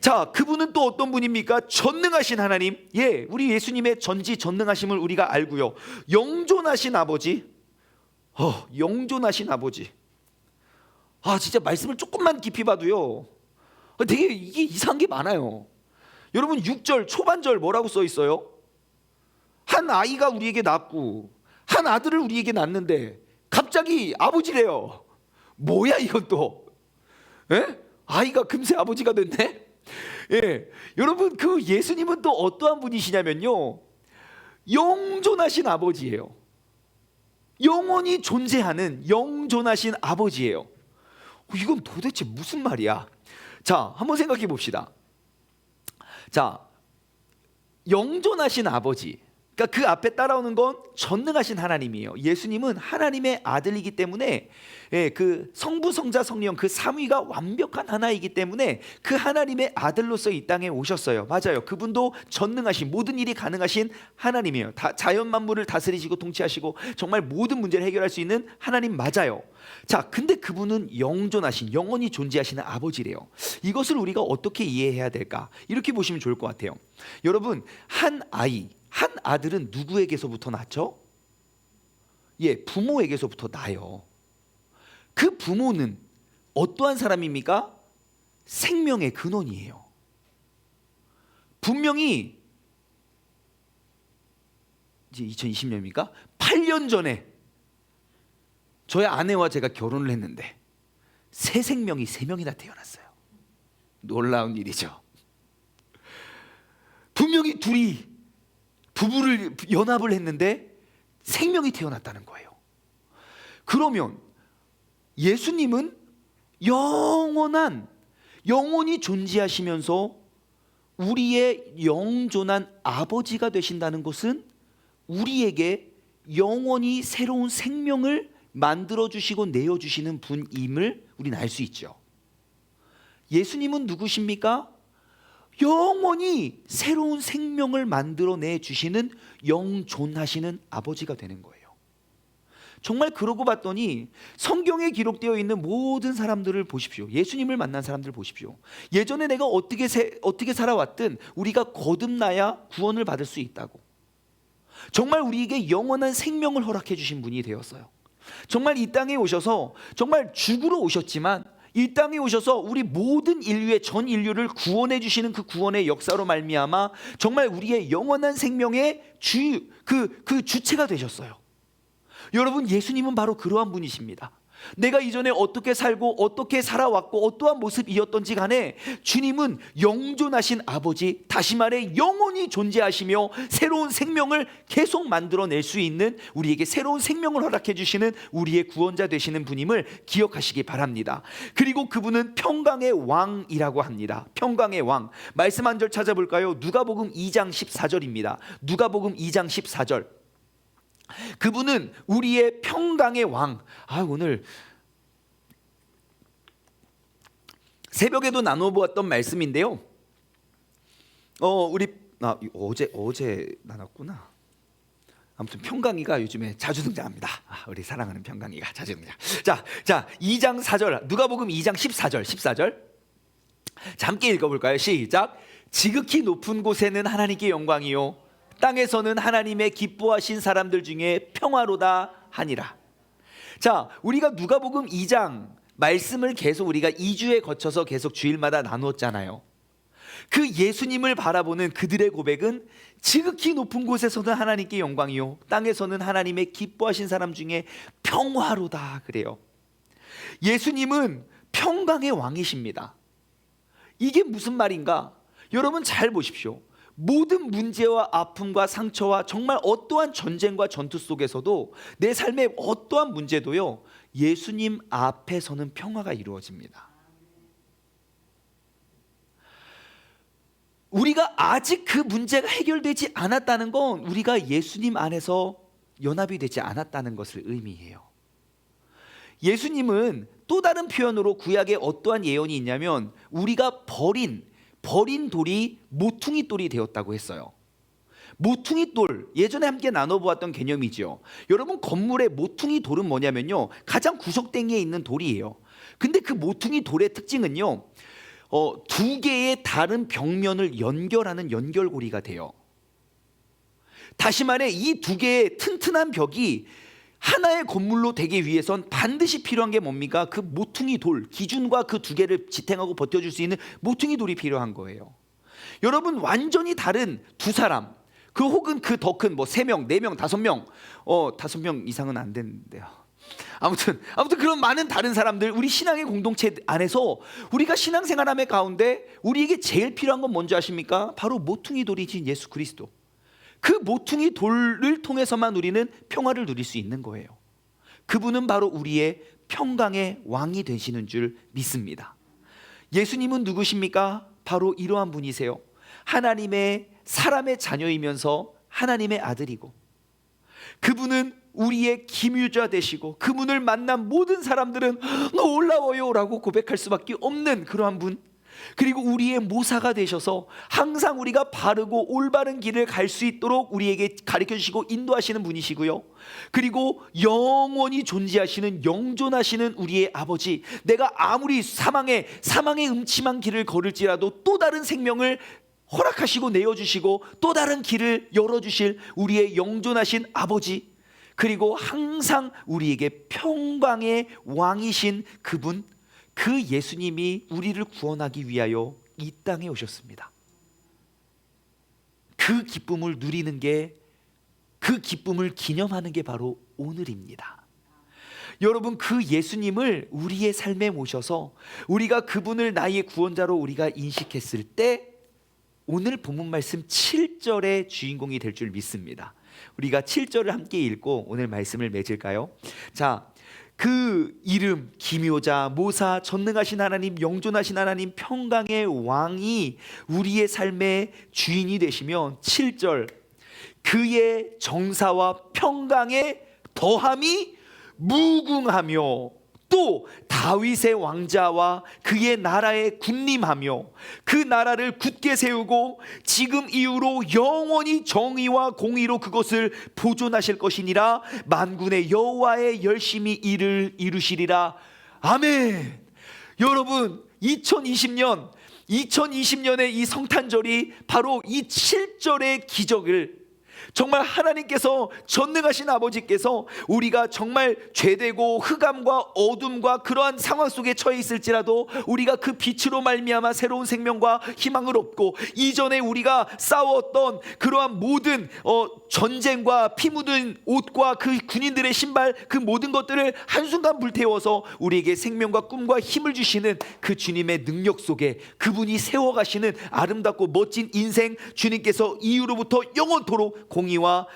자, 그분은 또 어떤 분입니까? 전능하신 하나님. 예, 우리 예수님의 전지전능하심을 우리가 알고요. 영존하신 아버지. 영존하신 아버지. 진짜 말씀을 조금만 깊이 봐도요, 되게 이게 이상한 게 많아요. 여러분, 6절 초반절 뭐라고 써 있어요? 한 아이가 우리에게 낳고 한 아들을 우리에게 낳는데 갑자기 아버지래요. 뭐야 이건 또? 예? 아이가 금세 아버지가 됐네? 예, 여러분, 그 예수님은 또 어떠한 분이시냐면요, 영존하신 아버지예요. 영원히 존재하는 영존하신 아버지예요. 이건 도대체 무슨 말이야? 자, 한번 생각해 봅시다. 자, 영존하신 아버지, 그러니까 그 앞에 따라오는 건 전능하신 하나님이에요. 예수님은 하나님의 아들이기 때문에, 그 성부, 성자, 성령 그 삼위가 완벽한 하나이기 때문에 그 하나님의 아들로서 이 땅에 오셨어요. 맞아요. 그분도 전능하신, 모든 일이 가능하신 하나님이에요. 자연 만물을 다스리시고 통치하시고 정말 모든 문제를 해결할 수 있는 하나님 맞아요. 자, 근데 그분은 영존하신, 영원히 존재하시는 아버지래요. 이것을 우리가 어떻게 이해해야 될까? 이렇게 보시면 좋을 것 같아요. 여러분, 한 아들은 누구에게서부터 낳죠? 예, 부모에게서부터 나요. 그 부모는 어떠한 사람입니까? 생명의 근원이에요. 분명히 이제 2020년입니까? 8년 전에 저의 아내와 제가 결혼을 했는데 새 생명이 3명이나 태어났어요. 놀라운 일이죠. 분명히 둘이 부부를 연합을 했는데 생명이 태어났다는 거예요. 그러면 예수님은 영원히 존재하시면서 우리의 영존한 아버지가 되신다는 것은 우리에게 영원히 새로운 생명을 만들어주시고 내어주시는 분임을 우리는 알 수 있죠. 예수님은 누구십니까? 영원히 새로운 생명을 만들어내 주시는 영존하시는 아버지가 되는 거예요. 정말 그러고 봤더니 성경에 기록되어 있는 모든 사람들을 보십시오. 예수님을 만난 사람들을 보십시오. 예전에 내가 어떻게 살아왔든 우리가 거듭나야 구원을 받을 수 있다고, 정말 우리에게 영원한 생명을 허락해 주신 분이 되었어요. 정말 이 땅에 오셔서 정말 죽으러 오셨지만 이 땅에 오셔서 우리 모든 인류의 전 인류를 구원해 주시는 그 구원의 역사로 말미암아 정말 우리의 영원한 생명의 그 주체가 되셨어요. 여러분, 예수님은 바로 그러한 분이십니다. 내가 이전에 어떻게 살고 어떻게 살아왔고 어떠한 모습이었던지 간에 주님은 영존하신 아버지, 다시 말해 영원히 존재하시며 새로운 생명을 계속 만들어낼 수 있는, 우리에게 새로운 생명을 허락해 주시는 우리의 구원자 되시는 분임을 기억하시기 바랍니다. 그리고 그분은 평강의 왕이라고 합니다. 평강의 왕, 말씀 한 절 찾아볼까요? 누가복음 2장 14절입니다. 누가복음 2장 14절. 그분은 우리의 평강의 왕. 오늘 새벽에도 나눠보았던 말씀인데요. 우리 어제 나눴구나. 아무튼 평강이가 요즘에 자주 등장합니다. 우리 사랑하는 평강이가 자주 등장. 자, 2장 4절, 누가복음 2장 14절. 자, 함께 읽어볼까요? 시작. 지극히 높은 곳에는 하나님께 영광이요, 땅에서는 하나님의 기뻐하신 사람들 중에 평화로다 하니라. 자, 우리가 누가복음 2장 말씀을 계속 우리가 2주에 거쳐서 계속 주일마다 나누었잖아요. 그 예수님을 바라보는 그들의 고백은 지극히 높은 곳에서는 하나님께 영광이요, 땅에서는 하나님의 기뻐하신 사람 중에 평화로다 그래요. 예수님은 평강의 왕이십니다. 이게 무슨 말인가? 여러분 잘 보십시오. 모든 문제와 아픔과 상처와 정말 어떠한 전쟁과 전투 속에서도 내 삶의 어떠한 문제도요, 예수님 앞에서는 평화가 이루어집니다. 우리가 아직 그 문제가 해결되지 않았다는 건 우리가 예수님 안에서 연합이 되지 않았다는 것을 의미해요. 예수님은 또 다른 표현으로 구약에 어떠한 예언이 있냐면 우리가 버린 돌이 모퉁이 돌이 되었다고 했어요. 모퉁이 돌, 예전에 함께 나눠보았던 개념이죠. 여러분, 건물의 모퉁이 돌은 뭐냐면요, 가장 구석탱이에 있는 돌이에요. 근데 그 모퉁이 돌의 특징은요, 두 개의 다른 벽면을 연결하는 연결고리가 돼요. 다시 말해, 이 두 개의 튼튼한 벽이 하나의 건물로 되기 위해선 반드시 필요한 게 뭡니까? 그 모퉁이 돌, 기준과 그 두 개를 지탱하고 버텨줄 수 있는 모퉁이 돌이 필요한 거예요. 여러분, 완전히 다른 두 사람, 그 혹은 그 더 큰 뭐 3명, 4명, 5명, 5명 이상은 안 되는데요. 아무튼 그런 많은 다른 사람들, 우리 신앙의 공동체 안에서 우리가 신앙생활함의 가운데 우리에게 제일 필요한 건 뭔지 아십니까? 바로 모퉁이 돌이신 예수 그리스도. 그 모퉁이 돌을 통해서만 우리는 평화를 누릴 수 있는 거예요. 그분은 바로 우리의 평강의 왕이 되시는 줄 믿습니다. 예수님은 누구십니까? 바로 이러한 분이세요. 하나님의 사람의 자녀이면서 하나님의 아들이고, 그분은 우리의 기묘자 되시고, 그분을 만난 모든 사람들은 놀라워요 라고 고백할 수밖에 없는 그러한 분, 그리고 우리의 모사가 되셔서 항상 우리가 바르고 올바른 길을 갈 수 있도록 우리에게 가르쳐 주시고 인도하시는 분이시고요, 그리고 영원히 존재하시는 영존하시는 우리의 아버지, 내가 아무리 사망의 음침한 길을 걸을지라도 또 다른 생명을 허락하시고 내어주시고 또 다른 길을 열어주실 우리의 영존하신 아버지, 그리고 항상 우리에게 평강의 왕이신 그분, 그 예수님이 우리를 구원하기 위하여 이 땅에 오셨습니다. 그 기쁨을 누리는 게, 그 기쁨을 기념하는 게 바로 오늘입니다. 여러분, 그 예수님을 우리의 삶에 모셔서 우리가 그분을 나의 구원자로 우리가 인식했을 때 오늘 본문 말씀 7절의 주인공이 될 줄 믿습니다. 우리가 7절을 함께 읽고 오늘 말씀을 맺을까요? 자, 그 이름, 기묘자, 모사, 전능하신 하나님, 영존하신 하나님, 평강의 왕이 우리의 삶의 주인이 되시면 7절, 그의 정사와 평강의 더함이 무궁하며 또 다윗의 왕자와 그의 나라에 군림하며 그 나라를 굳게 세우고 지금 이후로 영원히 정의와 공의로 그것을 보존하실 것이니라. 만군의 여호와의 열심히 일을 이루시리라. 아멘. 여러분, 2020년의 이 성탄절이 바로 이 7절의 기적을, 정말 하나님께서, 전능하신 아버지께서 우리가 정말 죄되고 흑암과 어둠과 그러한 상황 속에 처해 있을지라도 우리가 그 빛으로 말미암아 새로운 생명과 희망을 얻고, 이전에 우리가 싸웠던 그러한 모든 전쟁과 피 묻은 옷과 그 군인들의 신발, 그 모든 것들을 한순간 불태워서 우리에게 생명과 꿈과 힘을 주시는 그 주님의 능력 속에 그분이 세워가시는 아름답고 멋진 인생, 주님께서 이후로부터 영원토록 공의와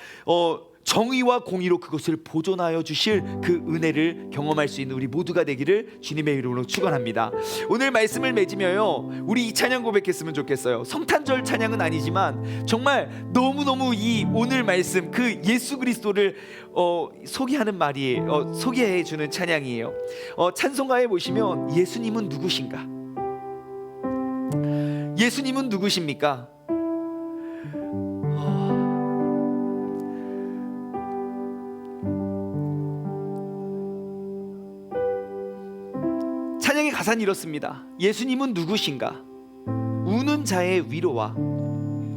정의와 공의로 그것을 보존하여 주실 그 은혜를 경험할 수 있는 우리 모두가 되기를 주님의 이름으로 축원합니다. 오늘 말씀을 맺으며요, 우리 이 찬양 고백했으면 좋겠어요. 성탄절 찬양은 아니지만 정말 너무너무 이 오늘 말씀, 그 예수 그리스도를 소개하는 말이 소개해 주는 찬양이에요. 찬송가에 보시면 예수님은 누구신가? 예수님은 누구십니까? 찬양의 가사는 이렇습니다. 예수님은 누구신가? 우는 자의 위로와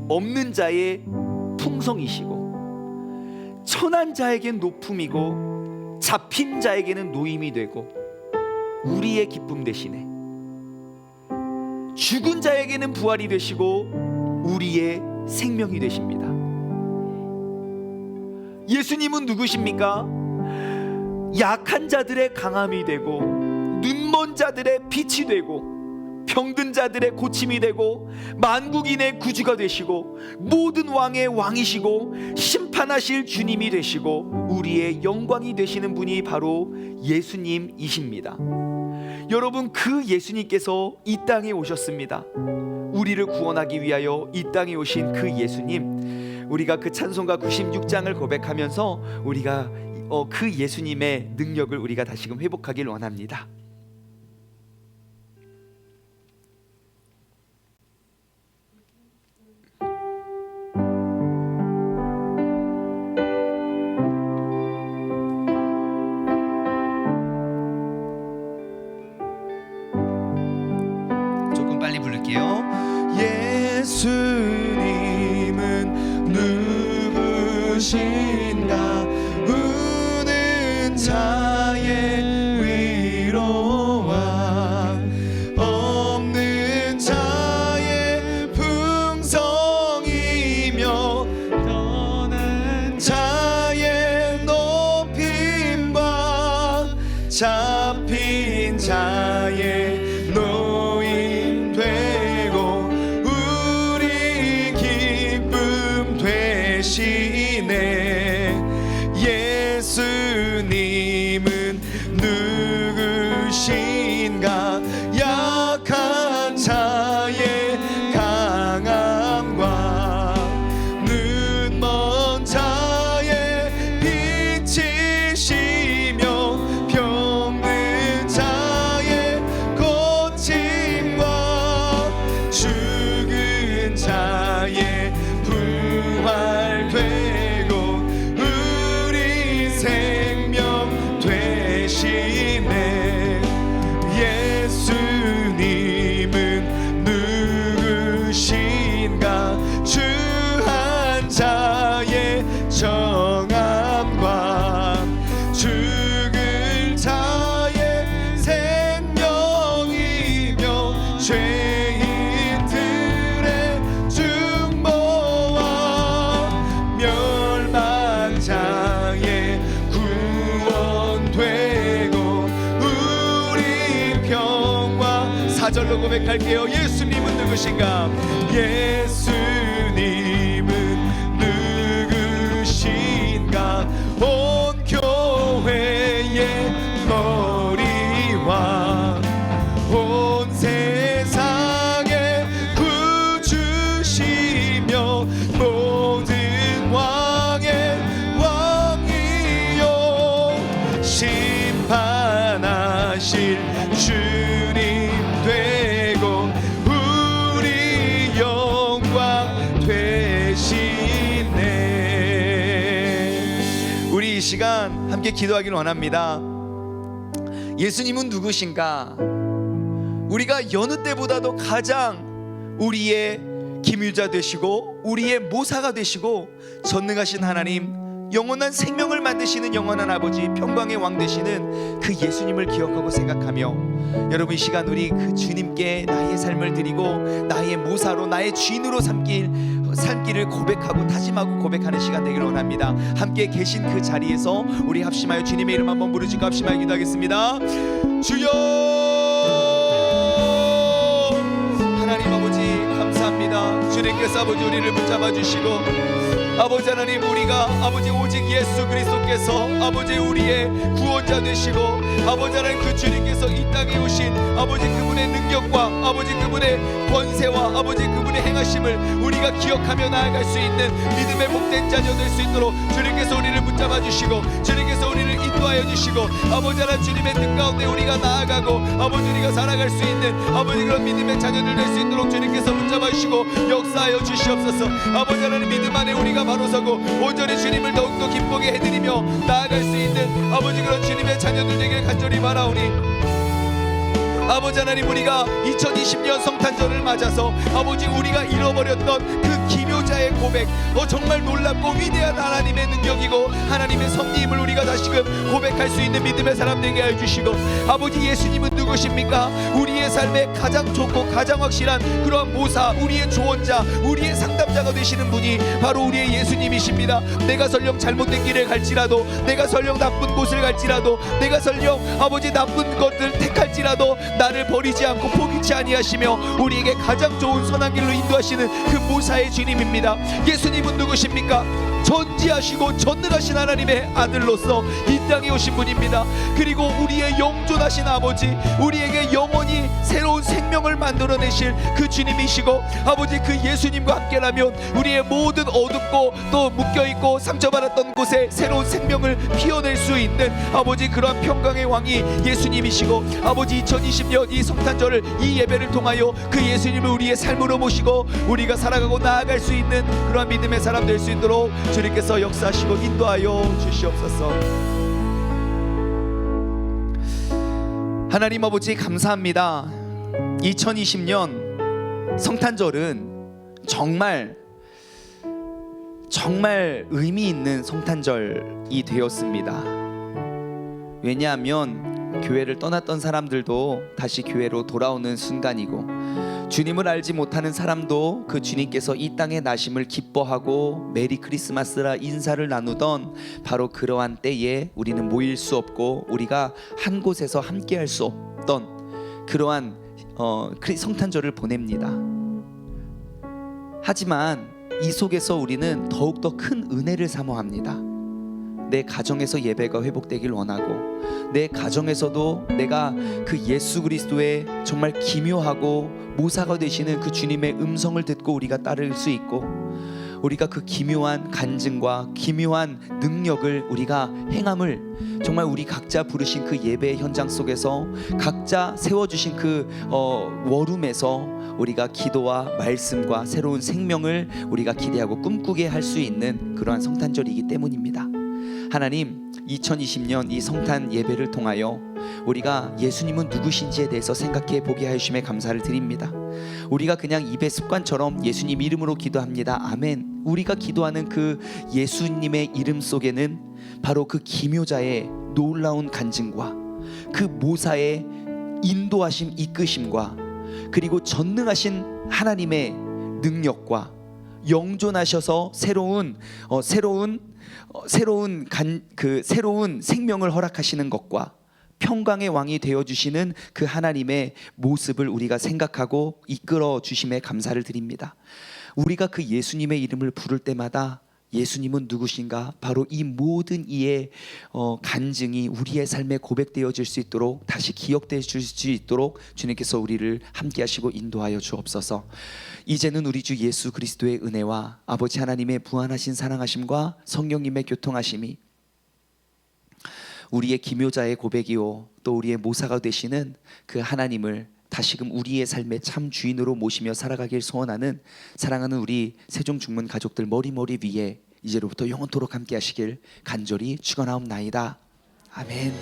없는 자의 풍성이시고, 천한 자에겐 높음이고 잡힌 자에게는 노임이 되고 우리의 기쁨 되시네. 죽은 자에게는 부활이 되시고 우리의 생명이 되십니다. 예수님은 누구십니까? 약한 자들의 강함이 되고 눈먼 자들의 빛이 되고 병든 자들의 고침이 되고 만국인의 구주가 되시고 모든 왕의 왕이시고 심판하실 주님이 되시고 우리의 영광이 되시는 분이 바로 예수님이십니다. 여러분, 그 예수님께서 이 땅에 오셨습니다. 우리를 구원하기 위하여 이 땅에 오신 그 예수님, 우리가 그 찬송가 96장을 고백하면서 우리가 그 예수님의 능력을 우리가 다시금 회복하길 원합니다. 같이 부를게요. 예수님은 누구신가? 우는 자의 위로와 없는 자의 풍성이며 떠난 자의 높임과 잡힌 자의 노임 되고 우리 기쁨 되시네. 예수님은 누구신가? 약한 자의 강함과 눈먼 자의 빛이시며 병든 자의 고침과 죽은 자의 부활되고 우리 생명 되시네. 예수님은 누구신가? 주한 자의 정함과 죽을 자의 생명이며 죄인들의 중보와 멸망 자의 구원되고 우리 평화. 4절로 고백할게요. 예수님은 누구신가? 예수님은 누구신가? 온 교회의 머리와 온 세상의 구주시며 모든 왕의 왕이요 심판하실 주님 되고 우리 영광 되시네. 우리 이 시간 함께 기도하기를 원합니다. 예수님은 누구신가? 우리가 여느 때보다도 가장 우리의 기묘자 되시고 우리의 모사가 되시고 전능하신 하나님, 영원한 생명을 만드시는 영원한 아버지, 평강의 왕 되시는 그 예수님을 기억하고 생각하며 여러분 이 시간 우리 그 주님께 나의 삶을 드리고 나의 모사로 나의 주인으로 삶기를 고백하고 다짐하고 고백하는 시간 되기를 원합니다. 함께 계신 그 자리에서 우리 합심하여 주님의 이름 한번 부르짖고 합심하여 기도하겠습니다. 주여! 하나님 아버지 감사합니다. 주님께서 아버지 우리를 붙잡아 주시고 아버지 하나님, 우리가 아버지 오직 예수 그리스도께서 아버지 우리의 구원자 되시고 아버지 하나님 그 주님께서 이 땅에 오신 아버지 그분의 능력과 아버지 그분의 권세와 아버지 그분의 행하심을 우리가 기억하며 나아갈 수 있는 믿음의 복된 자녀 될 수 있도록 주님께서 우리를 붙잡아 주시고 주님께서 우리를 인도하여 주시고 아버지 하나님 주님의 뜻 가운데 우리가 나아가고 아버지 우리가 살아갈 수 있는 아버지 그런 믿음의 자녀들 될 수 있도록 주님께서 붙잡아 주시고 역사하여 주시옵소서. 아버지 하나님 믿음 안에 우리가 바로 서고 온전히 주님을 더욱더 기쁘게 해드리며 나아갈 수 있는 아버지 그런 주님의 자녀들 되길 간절히 바라오니 아버지 하나님, 우리가 2020년 성탄절을 맞아서 아버지 우리가 잃어버렸던 그 기묘자의 고백, 정말 놀랍고 위대한 하나님의 능력이고 하나님의 섭리임을 우리가 다시금 고백할 수 있는 믿음의 사람 되게 해주시고 아버지 예수님은 누구십니까? 우리의 삶에 가장 좋고 가장 확실한 그러한 모사, 우리의 조언자, 우리의 상담자가 되시는 분이 바로 우리의 예수님이십니다. 내가 설령 잘못된 길을 갈지라도, 내가 설령 나쁜 곳을 갈지라도, 내가 설령 아버지 나쁜 것을 택할지라도 나를 버리지 않고 포기치 아니하시며 우리에게 가장 좋은 선한 길로 인도하시는 그 모사의 주님입니다. 예수님은 누구십니까? 전지하시고 전능하신 하나님의 아들로서 이 땅에 오신 분입니다. 그리고 우리의 영존하신 아버지, 우리에게 영원히 새로운 생명을 만들어내실 그 주님이시고 아버지 그 예수님과 함께라면 우리의 모든 어둡고 또 묶여있고 상처받았던 곳에 새로운 생명을 피워낼 수 있는 아버지 그러한 평강의 왕이 예수님이시고 아버지 2020년 이 성탄절을 이 예배를 통하여 그 예수님을 우리의 삶으로 모시고 우리가 살아가고 나아갈 수 있는 그러한 믿음의 사람 될 수 있도록 주님께서 역사하시고 인도하여 주시옵소서. 하나님 아버지 감사합니다. 2020년 성탄절은 정말 의미 있는 성탄절이 되었습니다. 왜냐하면 교회를 떠났던 사람들도 다시 교회로 돌아오는 순간이고, 주님을 알지 못하는 사람도 그 주님께서 이 땅에 나심을 기뻐하고 메리 크리스마스라 인사를 나누던 바로 그러한 때에 우리는 모일 수 없고 우리가 한 곳에서 함께 할 수 없던 그러한 성탄절을 보냅니다. 하지만 이 속에서 우리는 더욱더 큰 은혜를 사모합니다. 내 가정에서 예배가 회복되길 원하고, 내 가정에서도 내가 그 예수 그리스도의 정말 기묘하고 모사가 되시는 그 주님의 음성을 듣고 우리가 따를 수 있고, 우리가 그 기묘한 간증과 기묘한 능력을 우리가 행함을 정말 우리 각자 부르신 그 예배 현장 속에서 각자 세워주신 그 워룸에서 우리가 기도와 말씀과 새로운 생명을 우리가 기대하고 꿈꾸게 할 수 있는 그러한 성탄절이기 때문입니다. 하나님, 2020년 이 성탄 예배를 통하여 우리가 예수님은 누구신지에 대해서 생각해 보게 하심에 감사를 드립니다. 우리가 그냥 입의 습관처럼 예수님 이름으로 기도합니다, 아멘, 우리가 기도하는 그 예수님의 이름 속에는 바로 그 기묘자의 놀라운 간증과 그 모사의 인도하심, 이끄심과 그리고 전능하신 하나님의 능력과 영존하셔서 새로운 생명을 허락하시는 것과 평강의 왕이 되어주시는 그 하나님의 모습을 우리가 생각하고 이끌어 주심에 감사를 드립니다. 우리가 그 예수님의 이름을 부를 때마다 예수님은 누구신가, 바로 이 모든 이의 간증이 우리의 삶에 고백되어질 수 있도록, 다시 기억될 수 있도록 주님께서 우리를 함께 하시고 인도하여 주옵소서. 이제는 우리 주 예수 그리스도의 은혜와 아버지 하나님의 무한하신 사랑하심과 성령님의 교통하심이 우리의 기묘자의 고백이요 또 우리의 모사가 되시는 그 하나님을 다시금 우리의 삶의 참 주인으로 모시며 살아가길 소원하는 사랑하는 우리 세종중문 가족들 머리 위에 이제로부터 영원토록 함께 하시길 간절히 축원하옵나이다. 아멘.